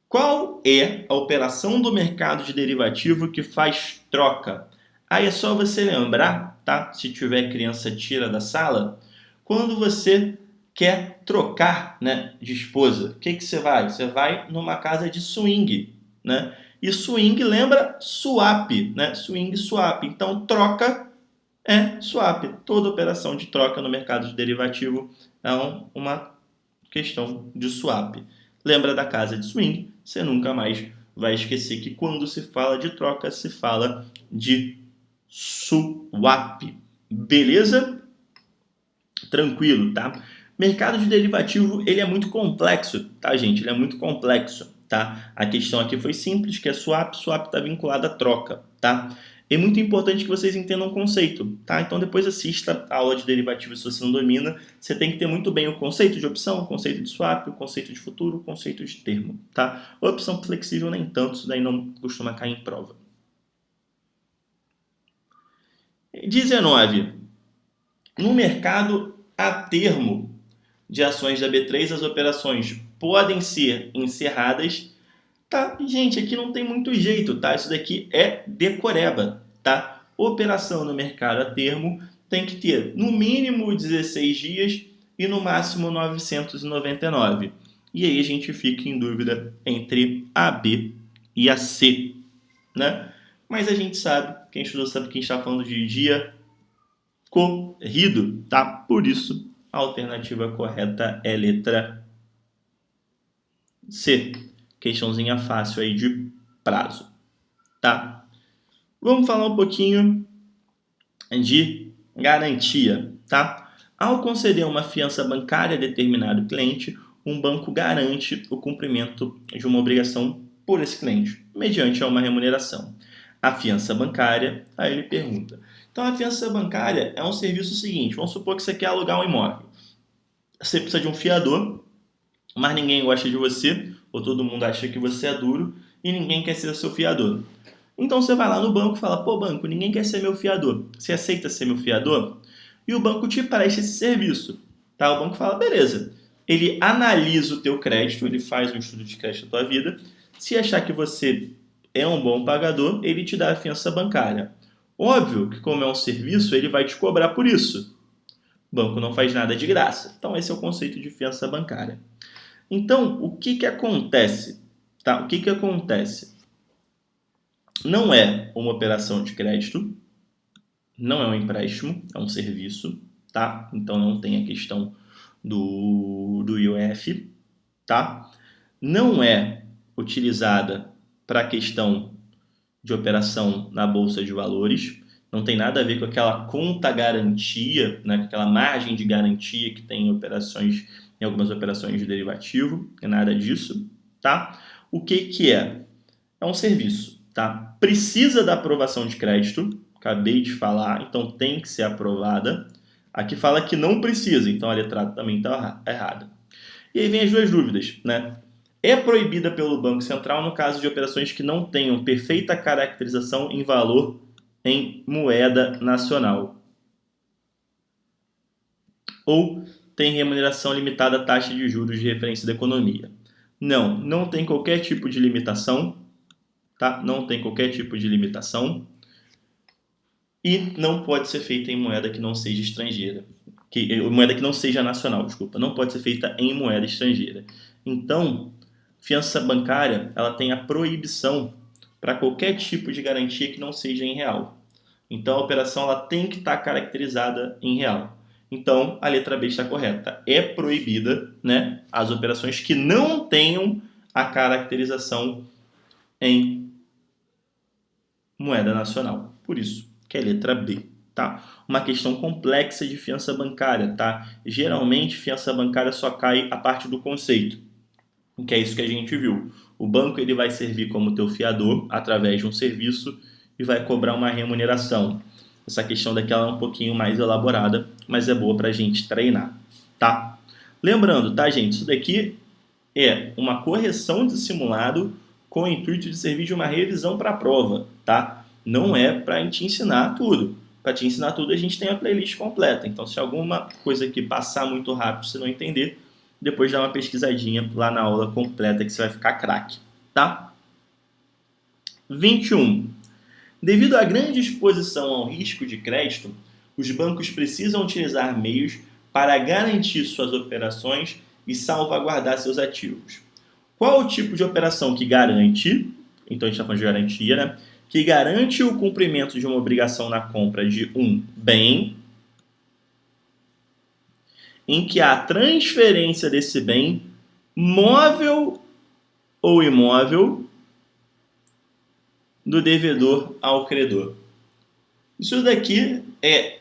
Qual é a operação do mercado de derivativo que faz troca? Aí é só você lembrar, tá? Se tiver criança, tira da sala. Quando você quer trocar, né, de esposa, o que você vai? Você vai numa casa de swing, né? E swing lembra swap, né? Swing, swap. Então, troca é swap. Toda operação de troca no mercado de derivativo é uma questão de swap. Lembra da casa de swing? Você nunca mais vai esquecer que quando se fala de troca, se fala de swap. Beleza? Tranquilo, tá? Mercado de derivativo, ele é muito complexo, tá, gente? Ele é muito complexo, tá? A questão aqui foi simples, que é swap. Swap está vinculado à troca, tá? É muito importante que vocês entendam o conceito, tá? Então depois assista a aula de derivativos se você não domina. Você tem que ter muito bem o conceito de opção, o conceito de swap, o conceito de futuro, o conceito de termo, tá? A opção flexível nem tanto, isso daí não costuma cair em prova. 19. No mercado a termo de ações da B3, as operações podem ser encerradas. Tá, gente, aqui não tem muito jeito, tá? Isso daqui é decoreba, tá? Operação no mercado a termo tem que ter no mínimo 16 dias e no máximo 999. E aí a gente fica em dúvida entre a B e a C, né? Mas a gente sabe, quem estudou sabe que a gente está falando de dia corrido, tá? Por isso, a alternativa correta é letra C. Questãozinha fácil aí de prazo, tá? Vamos falar um pouquinho de garantia, tá? Ao conceder uma fiança bancária a determinado cliente, um banco garante o cumprimento de uma obrigação por esse cliente, mediante uma remuneração. A fiança bancária, aí ele pergunta. Então, a fiança bancária é um serviço seguinte, vamos supor que você quer alugar um imóvel. Você precisa de um fiador, mas ninguém gosta de você, ou todo mundo acha que você é duro, e ninguém quer ser seu fiador. Então você vai lá no banco e fala, pô banco, ninguém quer ser meu fiador. Você aceita ser meu fiador? e o banco te presta esse serviço. Tá? O banco fala, beleza, ele analisa o teu crédito, ele faz um estudo de crédito da tua vida, se achar que você é um bom pagador, ele te dá a fiança bancária. Óbvio que como é um serviço, ele vai te cobrar por isso. O banco não faz nada de graça. Então esse é o conceito de fiança bancária. Então, o que acontece? Tá? O que acontece? Não é uma operação de crédito, não é um empréstimo, é um serviço, tá? Então não tem a questão do IOF, tá? Não é utilizada para a questão de operação na bolsa de valores, não tem nada a ver com aquela conta garantia, né, com aquela margem de garantia que tem em algumas operações de derivativo, é nada disso, tá? O que é? É um serviço, tá? Precisa da aprovação de crédito, acabei de falar, então tem que ser aprovada. Aqui fala que não precisa, então a letrada também está errada. E aí vem as duas dúvidas, né? É proibida pelo Banco Central no caso de operações que não tenham perfeita caracterização em valor em moeda nacional. Ou tem remuneração limitada à taxa de juros de referência da economia. Não tem qualquer tipo de limitação, tá? Não tem qualquer tipo de limitação. E não pode ser feita em moeda que não seja estrangeira. Moeda que não seja nacional, desculpa. Não pode ser feita em moeda estrangeira. Então, fiança bancária, ela tem a proibição para qualquer tipo de garantia que não seja em real. Então, a operação ela tem que estar caracterizada em real. Então, a letra B está correta. É proibida, né, as operações que não tenham a caracterização em moeda nacional. Por isso, que é a letra B. Tá? Uma questão complexa de fiança bancária. Tá? Geralmente, fiança bancária só cai a parte do conceito, que é isso que a gente viu. O banco ele vai servir como teu fiador através de um serviço e vai cobrar uma remuneração. Essa questão daqui ela é um pouquinho mais elaborada, mas é boa para a gente treinar. Tá? Lembrando, tá, gente? Isso daqui é uma correção de simulado com o intuito de servir de uma revisão para a prova, tá? Não é para te ensinar tudo. Para te ensinar tudo, a gente tem a playlist completa. Então, se alguma coisa aqui passar muito rápido, você não entender, depois dá uma pesquisadinha lá na aula completa que você vai ficar craque, tá? 21. Devido à grande exposição ao risco de crédito, os bancos precisam utilizar meios para garantir suas operações e salvaguardar seus ativos. Qual o tipo de operação que garante, então a gente está falando de garantia, né? Que garante o cumprimento de uma obrigação na compra de um bem, em que há transferência desse bem, móvel ou imóvel, do devedor ao credor. Isso daqui é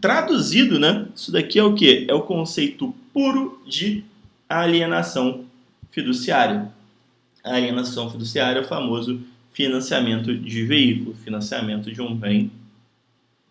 traduzido, né? Isso daqui é o quê? É o conceito puro de alienação fiduciária. A alienação fiduciária é o famoso financiamento de veículo, financiamento de um bem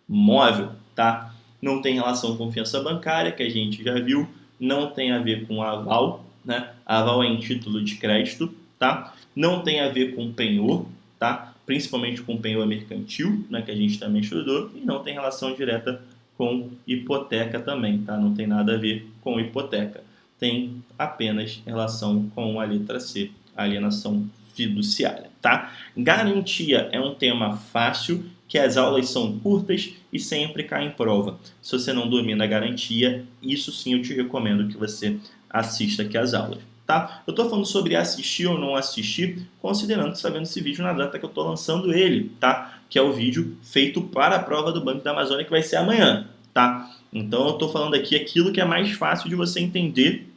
móvel, tá? Não tem relação com fiança bancária, que a gente já viu, não tem a ver com aval, né? Aval é em título de crédito, tá? Não tem a ver com penhor, tá? Principalmente com penhor mercantil, né? Que a gente também estudou, e não tem relação direta com hipoteca também, tá? Não tem nada a ver com hipoteca. Tem apenas relação com a letra C, alienação fiduciária, tá? Garantia é um tema fácil, que as aulas são curtas e sempre cai em prova. Se você não domina a garantia, isso sim eu te recomendo que você assista aqui às aulas, tá? Eu estou falando sobre assistir ou não assistir, considerando que você está vendo esse vídeo na data que eu estou lançando ele, tá? Que é o vídeo feito para a prova do Banco da Amazônia, que vai ser amanhã, tá? Então eu estou falando aqui aquilo que é mais fácil de você entender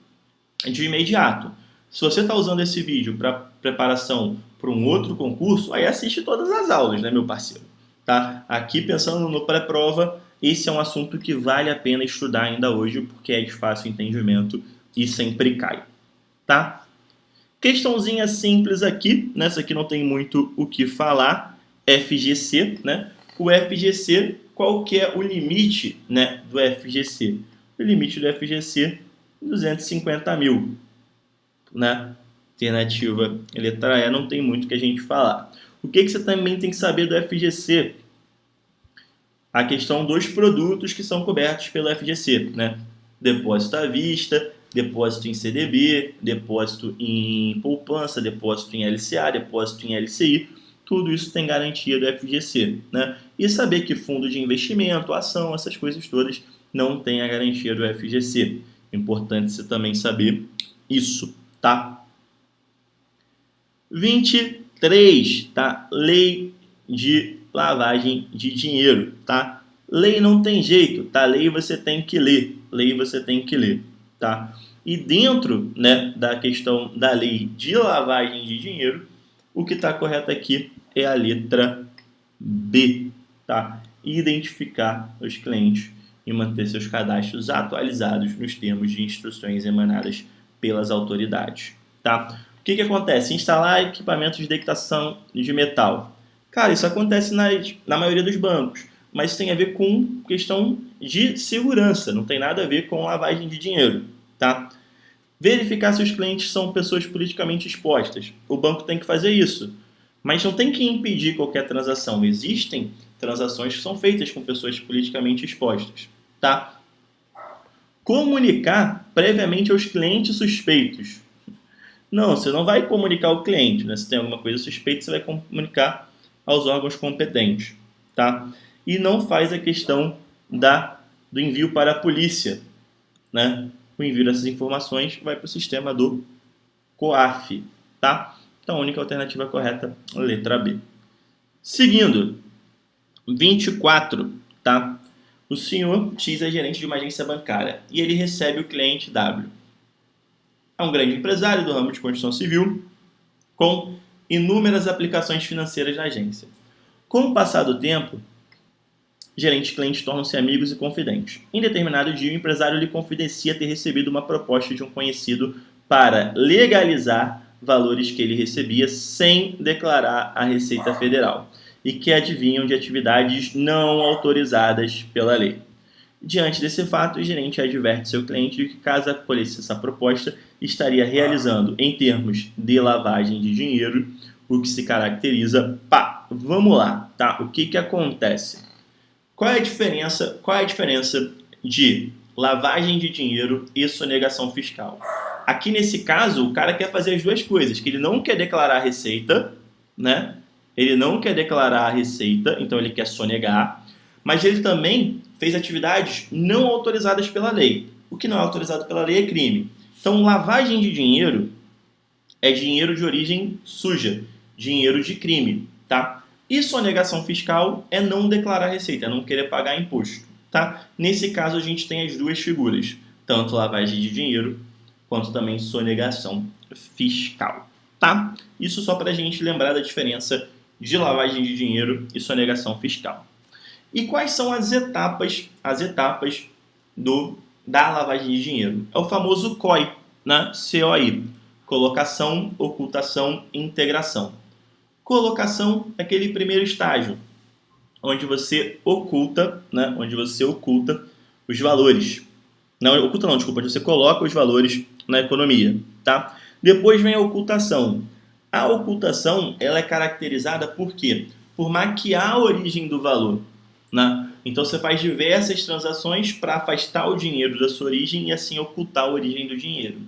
de imediato. Se você está usando esse vídeo para preparação para um outro concurso, aí assiste todas as aulas, né, meu parceiro? Tá? Aqui, pensando no pré-prova, esse é um assunto que vale a pena estudar ainda hoje, porque é de fácil entendimento e sempre cai. Tá? Questãozinha simples aqui, nessa aqui não tem muito o que falar, FGC, né? O FGC, qual que é o limite, né, do FGC? O limite do FGC, 250 mil, né? Alternativa letra E, não tem muito que a gente falar. O que você também tem que saber do FGC? a questão dos produtos que são cobertos pelo FGC, né? Depósito à vista, depósito em CDB, depósito em poupança, depósito em LCA, depósito em LCI, tudo isso tem garantia do FGC, né? E saber que fundo de investimento, ação, essas coisas todas não tem a garantia do FGC. Importante você também saber isso, tá? 23, tá? Lei de lavagem de dinheiro, tá? Lei não tem jeito, tá? Lei você tem que ler, tá? E dentro, né, da questão da lei de lavagem de dinheiro, o que está correto aqui é a letra B, tá? Identificar os clientes e manter seus cadastros atualizados nos termos de instruções emanadas pelas autoridades, tá? O que acontece? Instalar equipamentos de detectação de metal. Cara, isso acontece na maioria dos bancos, mas tem a ver com questão de segurança, não tem nada a ver com lavagem de dinheiro, tá? Verificar se os clientes são pessoas politicamente expostas. O banco tem que fazer isso, mas não tem que impedir qualquer transação. Existem transações que são feitas com pessoas politicamente expostas, tá? Comunicar previamente aos clientes suspeitos. Não, você não vai comunicar ao cliente, né? Se tem alguma coisa suspeita, você vai comunicar aos órgãos competentes, tá? E não faz a questão do envio para a polícia, né? O envio dessas informações vai para o sistema do COAF, tá? Então, a única alternativa correta é a letra B. Seguindo, 24, tá? O senhor X é gerente de uma agência bancária e ele recebe o cliente W. É um grande empresário do ramo de construção civil com inúmeras aplicações financeiras na agência. Com o passar do tempo, gerente e cliente tornam-se amigos e confidentes. Em determinado dia, o empresário lhe confidencia ter recebido uma proposta de um conhecido para legalizar valores que ele recebia sem declarar à Receita Federal e que advinham de atividades não autorizadas pela lei. Diante desse fato, o gerente adverte seu cliente de que, caso acolhesse essa proposta, estaria realizando, em termos de lavagem de dinheiro, o que se caracteriza... Vamos lá, tá? O que acontece? Qual é a diferença de lavagem de dinheiro e sonegação fiscal? Aqui, nesse caso, o cara quer fazer as duas coisas, que ele não quer declarar a receita, né? Ele não quer declarar a receita, então ele quer sonegar, mas ele também fez atividades não autorizadas pela lei. O que não é autorizado pela lei é crime. Então, lavagem de dinheiro é dinheiro de origem suja, dinheiro de crime, tá? E sonegação fiscal é não declarar receita, é não querer pagar imposto, tá? Nesse caso, a gente tem as duas figuras, tanto lavagem de dinheiro quanto também sonegação fiscal, tá? Isso só para a gente lembrar da diferença de lavagem de dinheiro e sonegação fiscal. E quais são as etapas da lavagem de dinheiro? É o famoso COI, né? COI, colocação, ocultação e integração. Colocação é aquele primeiro estágio, onde você oculta, né? Onde você oculta os valores. Onde você coloca os valores na economia, tá? Depois vem a ocultação. A ocultação, ela é caracterizada por quê? Por maquiar a origem do valor, né? Então você faz diversas transações para afastar o dinheiro da sua origem e assim ocultar a origem do dinheiro.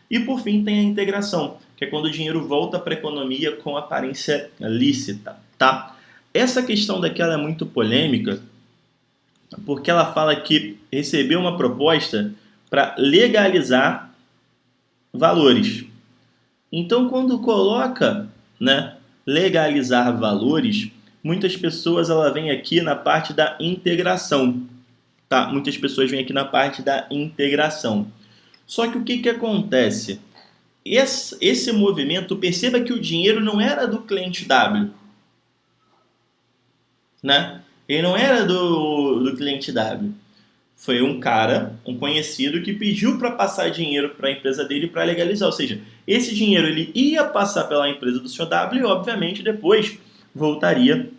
E por fim tem a integração, que é quando o dinheiro volta para a economia com aparência lícita, tá? Essa questão daqui ela é muito polêmica, porque ela fala que recebeu uma proposta para legalizar valores. Então, quando coloca, né, legalizar valores, muitas pessoas ela vem aqui na parte da integração, tá? Muitas pessoas vêm aqui na parte da integração. Só que o que acontece? Esse movimento, perceba que o dinheiro não era do cliente W, né? Ele não era do cliente W. Foi um cara, um conhecido, que pediu para passar dinheiro para a empresa dele para legalizar. Ou seja, esse dinheiro ele ia passar pela empresa do Sr. W e, obviamente, depois voltaria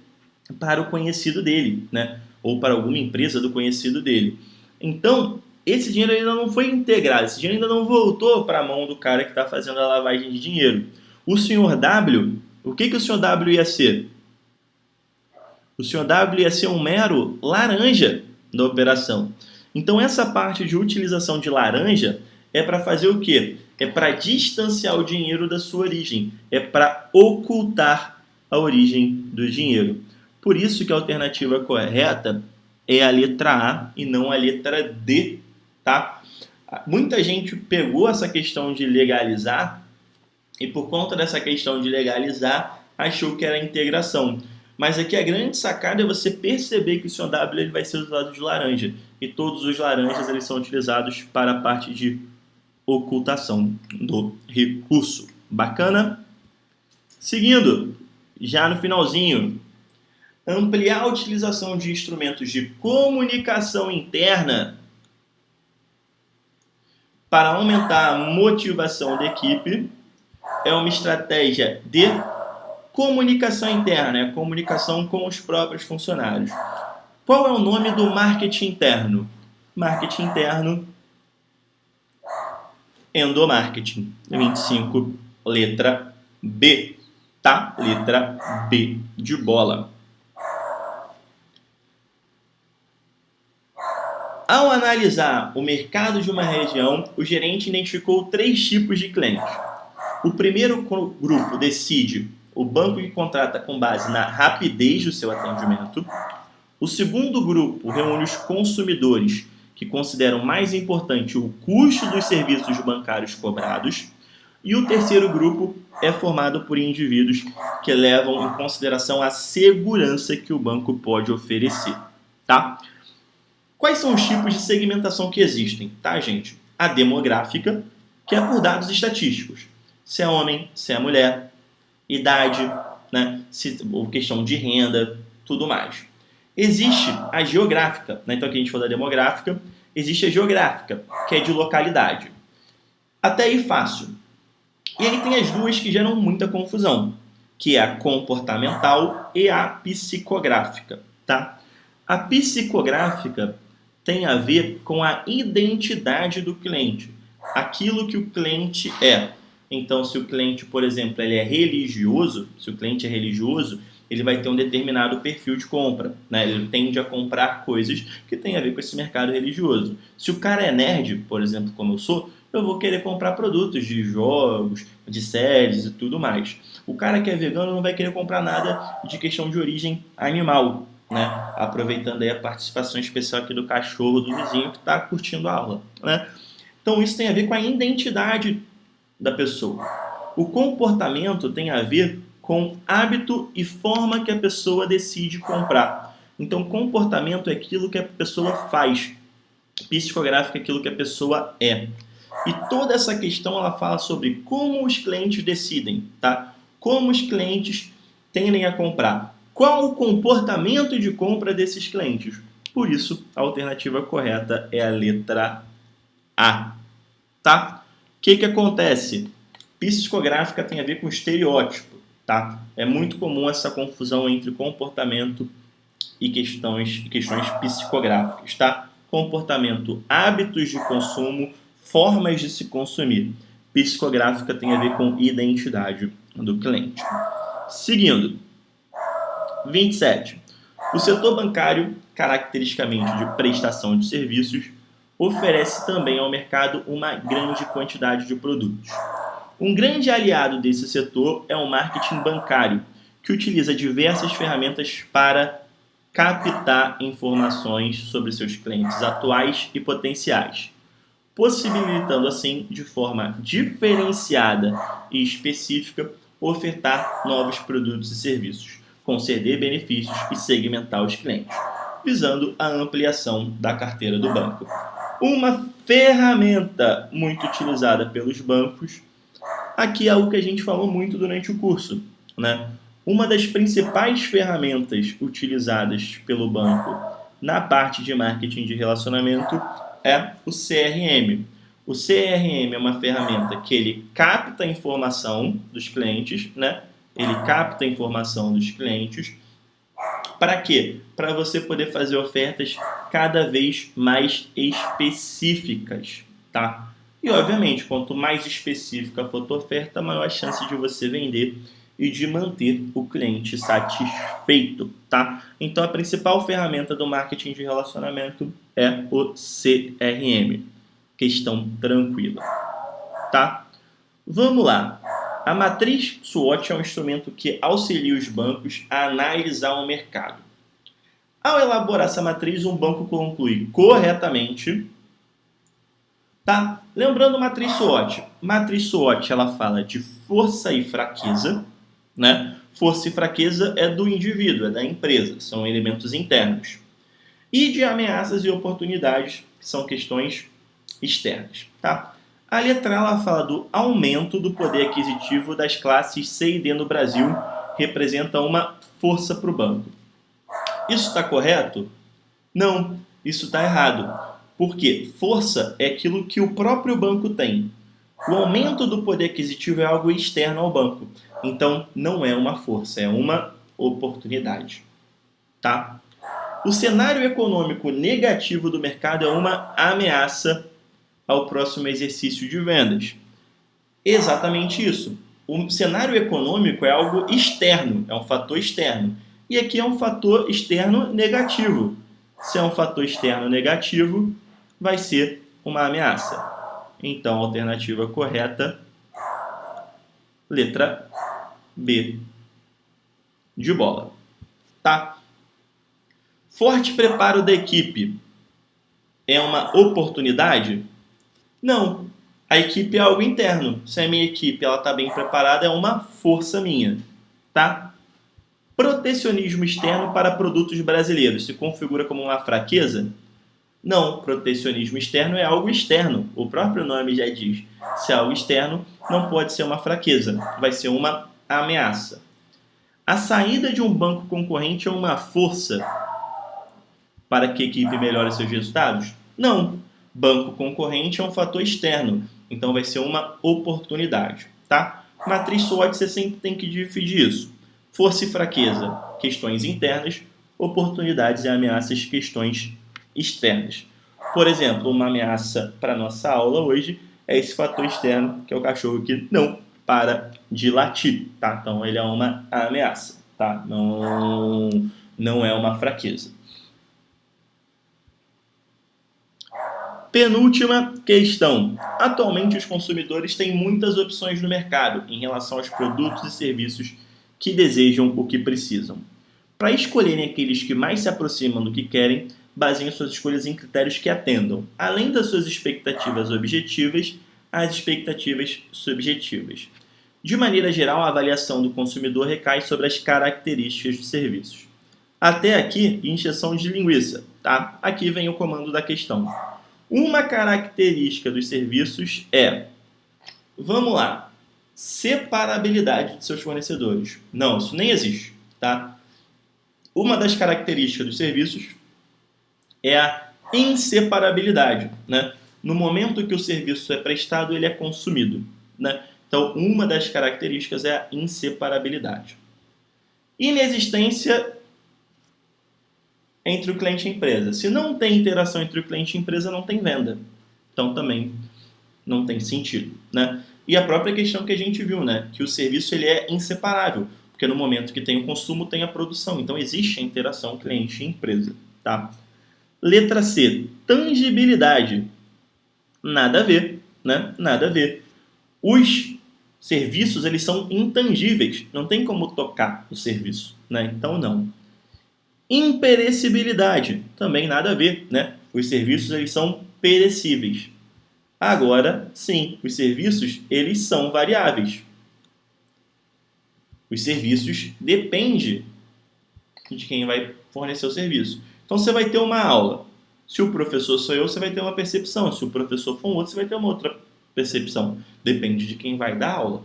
para o conhecido dele, né? Ou para alguma empresa do conhecido dele. Então, esse dinheiro ainda não foi integrado, esse dinheiro ainda não voltou para a mão do cara que está fazendo a lavagem de dinheiro. O Sr. W, o que o Sr. W ia ser? O Sr. W ia ser um mero laranja da operação. Então essa parte de utilização de laranja é para fazer o quê? É para distanciar o dinheiro da sua origem, é para ocultar a origem do dinheiro. Por isso que a alternativa correta é a letra A e não a letra D, tá? Muita gente pegou essa questão de legalizar e por conta dessa questão de legalizar achou que era integração. Mas aqui a grande sacada é você perceber que o Sr. W ele vai ser usado de laranja e todos os laranjas eles são utilizados para a parte de ocultação do recurso. Bacana? Seguindo, já no finalzinho, ampliar a utilização de instrumentos de comunicação interna para aumentar a motivação da equipe é uma estratégia de comunicação interna, é a comunicação com os próprios funcionários. Qual é o nome do marketing interno? Marketing interno, endomarketing. 25, letra B, tá? Letra B de bola. Ao analisar o mercado de uma região, o gerente identificou 3 tipos de clientes. O primeiro grupo decide o banco que contrata com base na rapidez do seu atendimento. O segundo grupo reúne os consumidores que consideram mais importante o custo dos serviços bancários cobrados. E o terceiro grupo é formado por indivíduos que levam em consideração a segurança que o banco pode oferecer, tá? Quais são os tipos de segmentação que existem, tá, gente? A demográfica, que é por dados estatísticos. Se é homem, se é mulher, idade, né? Ou questão de renda, tudo mais. Existe a geográfica, né? Então aqui a gente falou da demográfica, existe a geográfica, que é de localidade. Até aí fácil. E aí tem as duas que geram muita confusão, que é a comportamental e a psicográfica, tá? A psicográfica tem a ver com a identidade do cliente, aquilo que o cliente é. Então, se o cliente, por exemplo, ele é religioso, se o cliente é religioso, ele vai ter um determinado perfil de compra, né? Ele tende a comprar coisas que têm a ver com esse mercado religioso. Se o cara é nerd, por exemplo, como eu sou, eu vou querer comprar produtos de jogos, de séries e tudo mais. O cara que é vegano não vai querer comprar nada de questão de origem animal, né? Aproveitando aí a participação especial aqui do cachorro do vizinho que está curtindo a aula, né? Então isso tem a ver com a identidade da pessoa. O comportamento tem a ver com hábito e forma que a pessoa decide comprar. Então comportamento é aquilo que a pessoa faz, psicográfico é aquilo que a pessoa é. E toda essa questão ela fala sobre como os clientes decidem, tá? Como os clientes tendem a comprar. Qual o comportamento de compra desses clientes? Por isso, a alternativa correta é a letra A, tá? O que acontece? Psicográfica tem a ver com estereótipo, tá? É muito comum essa confusão entre comportamento e questões psicográficas, tá? Comportamento, hábitos de consumo, formas de se consumir. Psicográfica tem a ver com identidade do cliente. Seguindo. 27. O setor bancário, caracteristicamente de prestação de serviços, oferece também ao mercado uma grande quantidade de produtos. Um grande aliado desse setor é o marketing bancário, que utiliza diversas ferramentas para captar informações sobre seus clientes atuais e potenciais, possibilitando assim, de forma diferenciada e específica, ofertar novos produtos e serviços, conceder benefícios e segmentar os clientes, visando a ampliação da carteira do banco. Uma ferramenta muito utilizada pelos bancos, aqui é algo que a gente falou muito durante o curso, né? Uma das principais ferramentas utilizadas pelo banco na parte de marketing de relacionamento é o CRM. O CRM é uma ferramenta que ele capta a informação dos clientes, né? Ele capta a informação dos clientes. Para quê? Para você poder fazer ofertas cada vez mais específicas, tá? E, obviamente, quanto mais específica for a tua oferta, maior a chance de você vender e de manter o cliente satisfeito, tá? Então a principal ferramenta do marketing de relacionamento é o CRM. Questão tranquila, tá? Vamos lá. A matriz SWOT é um instrumento que auxilia os bancos a analisar o mercado. Ao elaborar essa matriz, um banco conclui corretamente, tá? Lembrando matriz SWOT. Matriz SWOT, ela fala de força e fraqueza, né? Força e fraqueza é do indivíduo, é da empresa, são elementos internos. E de ameaças e oportunidades, que são questões externas, tá? A letra A, ela fala do aumento do poder aquisitivo das classes C e D no Brasil, representa uma força para o banco. Isso está correto? Não, isso está errado. Por quê? Força é aquilo que o próprio banco tem. O aumento do poder aquisitivo é algo externo ao banco. Então, não é uma força, é uma oportunidade. Tá? O cenário econômico negativo do mercado é uma ameaça ao próximo exercício de vendas. Exatamente isso. O cenário econômico é algo externo, é um fator externo. E aqui é um fator externo negativo. Se é um fator externo negativo, vai ser uma ameaça. Então, a alternativa correta, letra B, de bola. Tá? Forte preparo da equipe é uma oportunidade? Não. A equipe é algo interno. Se a minha equipe está bem preparada, é uma força minha. Tá? Protecionismo externo para produtos brasileiros se configura como uma fraqueza? Não, protecionismo externo é algo externo. O próprio nome já diz. Se é algo externo, não pode ser uma fraqueza, vai ser uma ameaça. A saída de um banco concorrente é uma força para que a equipe melhore seus resultados? Não. Banco concorrente é um fator externo, então vai ser uma oportunidade, tá? Matriz SWOT você sempre tem que dividir isso. Força e fraqueza, questões internas, oportunidades e ameaças, questões externas. Por exemplo, uma ameaça para a nossa aula hoje é esse fator externo, que é o cachorro que não para de latir, tá? Então ele é uma ameaça, tá? Não é uma fraqueza. Penúltima questão. Atualmente os consumidores têm muitas opções no mercado em relação aos produtos e serviços que desejam ou que precisam. Para escolherem aqueles que mais se aproximam do que querem, baseiem suas escolhas em critérios que atendam, além das suas expectativas objetivas, às expectativas subjetivas. De maneira geral, a avaliação do consumidor recai sobre as características dos serviços. Até aqui, encheção de linguiça, tá? Aqui vem o comando da questão. Uma característica dos serviços é, vamos lá, separabilidade de seus fornecedores. Não, isso nem existe, tá? Uma das características dos serviços é a inseparabilidade, né? No momento que o serviço é prestado, ele é consumido, né? Então, uma das características é a inseparabilidade. Inexistência entre o cliente e a empresa. Se não tem interação entre o cliente e a empresa, não tem venda. Então, também não tem sentido, né? E a própria questão que a gente viu, né? Que o serviço ele é inseparável, porque no momento que tem o consumo, tem a produção. Então, existe a interação cliente e empresa, tá? Letra C, tangibilidade. Nada a ver, né? Nada a ver. Os serviços, eles são intangíveis. Não tem como tocar o serviço, né? Então, não. Imperecibilidade. Também nada a ver, né? Os serviços, eles são perecíveis. Agora, sim, os serviços, eles são variáveis. Os serviços dependem de quem vai fornecer o serviço. Então, você vai ter uma aula. Se o professor sou eu, você vai ter uma percepção. Se o professor for um outro, você vai ter uma outra percepção. Depende de quem vai dar aula.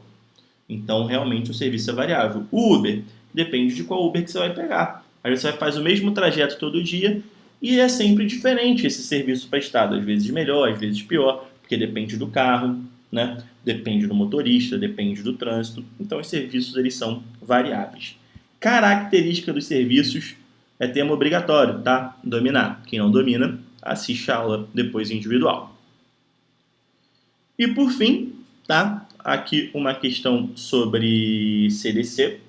Então, realmente, o serviço é variável. O Uber, depende de qual Uber que você vai pegar. Aí você faz o mesmo trajeto todo dia e é sempre diferente esse serviço prestado. Às vezes melhor, às vezes pior, porque depende do carro, né? Depende do motorista, depende do trânsito. Então, os serviços eles são variáveis. Característica dos serviços é tema obrigatório, tá? Dominar. Quem não domina, assiste a aula depois individual. E por fim, tá? aqui uma questão sobre CDC,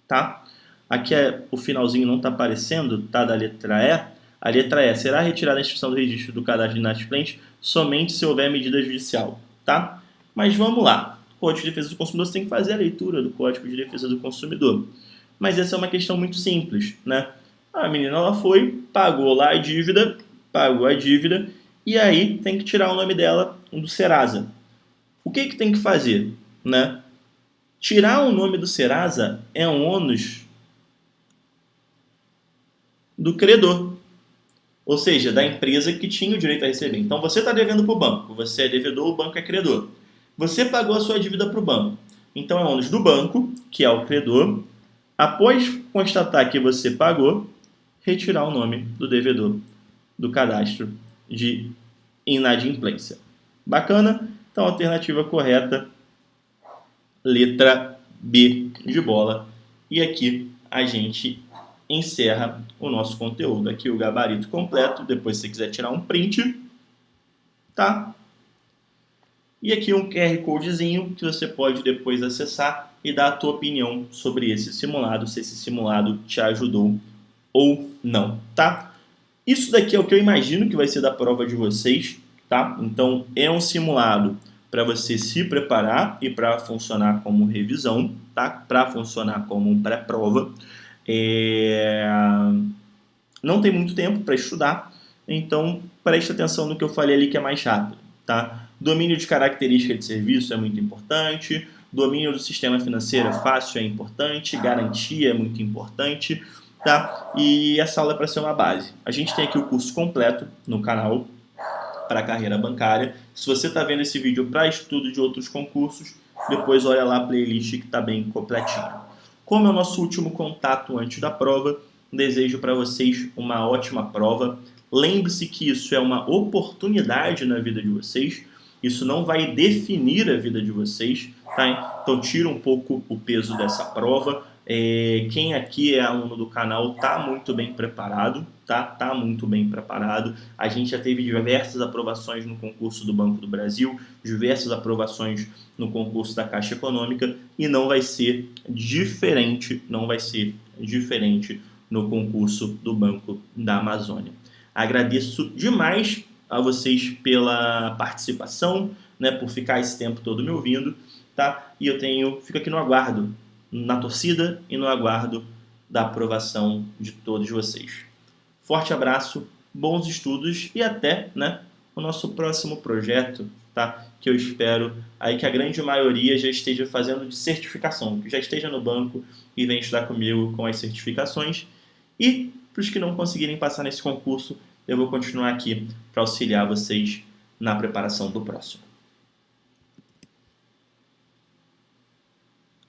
tá? Aqui o finalzinho não está aparecendo, tá? Da letra E. A letra E, será retirada a inscrição do registro do cadastro de inadimplente somente se houver medida judicial, tá? Mas vamos lá. Código de Defesa do Consumidor, você tem que fazer a leitura do Código de Defesa do Consumidor. Mas essa é uma questão muito simples, né? A menina, ela foi, pagou lá a dívida, e aí tem que tirar o nome dela do Serasa. O que tem que fazer, né? Tirar o nome do Serasa é um ônus do credor, ou seja, da empresa que tinha o direito a receber. Então você está devendo para o banco, você é devedor, o banco é credor. Você pagou a sua dívida para o banco, então é ônus do banco, que é o credor, após constatar que você pagou, retirar o nome do devedor do cadastro de inadimplência. Bacana? Então, a alternativa correta, letra B de bola. E aqui a gente encerra o nosso conteúdo. Aqui o gabarito completo, depois se você quiser tirar um print, tá? E aqui um QR Codezinho que você pode depois acessar e dar a tua opinião sobre esse simulado, se esse simulado te ajudou ou não, tá? Isso daqui é o que eu imagino que vai ser da prova de vocês, tá? Então, é um simulado para você se preparar e para funcionar como revisão, tá? Para funcionar como um pré-prova. Não tem muito tempo para estudar, então preste atenção no que eu falei ali que é mais rápido, tá? Domínio de característica de serviço é muito importante, domínio do sistema financeiro fácil é importante, garantia é muito importante, tá? E essa aula é para ser uma base. A gente tem aqui o curso completo no canal para carreira bancária. Se você está vendo esse vídeo para estudo de outros concursos, depois olha lá a playlist que está bem completinho. Como é o nosso último contato antes da prova, desejo para vocês uma ótima prova. Lembre-se que isso é uma oportunidade na vida de vocês. Isso não vai definir a vida de vocês, tá? Então tira um pouco o peso dessa prova. Quem aqui é aluno do canal está muito bem preparado, tá? Tá muito bem preparado. A gente já teve diversas aprovações no concurso do Banco do Brasil, diversas aprovações no concurso da Caixa Econômica e não vai ser diferente, no concurso do Banco da Amazônia. Agradeço demais a vocês pela participação, né, por ficar esse tempo todo me ouvindo, tá? E fico aqui no aguardo, na torcida e no aguardo da aprovação de todos vocês. Forte abraço, bons estudos e até, né, o nosso próximo projeto, tá? Que eu espero aí que a grande maioria já esteja fazendo de certificação, que já esteja no banco e venha estudar comigo com as certificações. E para os que não conseguirem passar nesse concurso, eu vou continuar aqui para auxiliar vocês na preparação do próximo.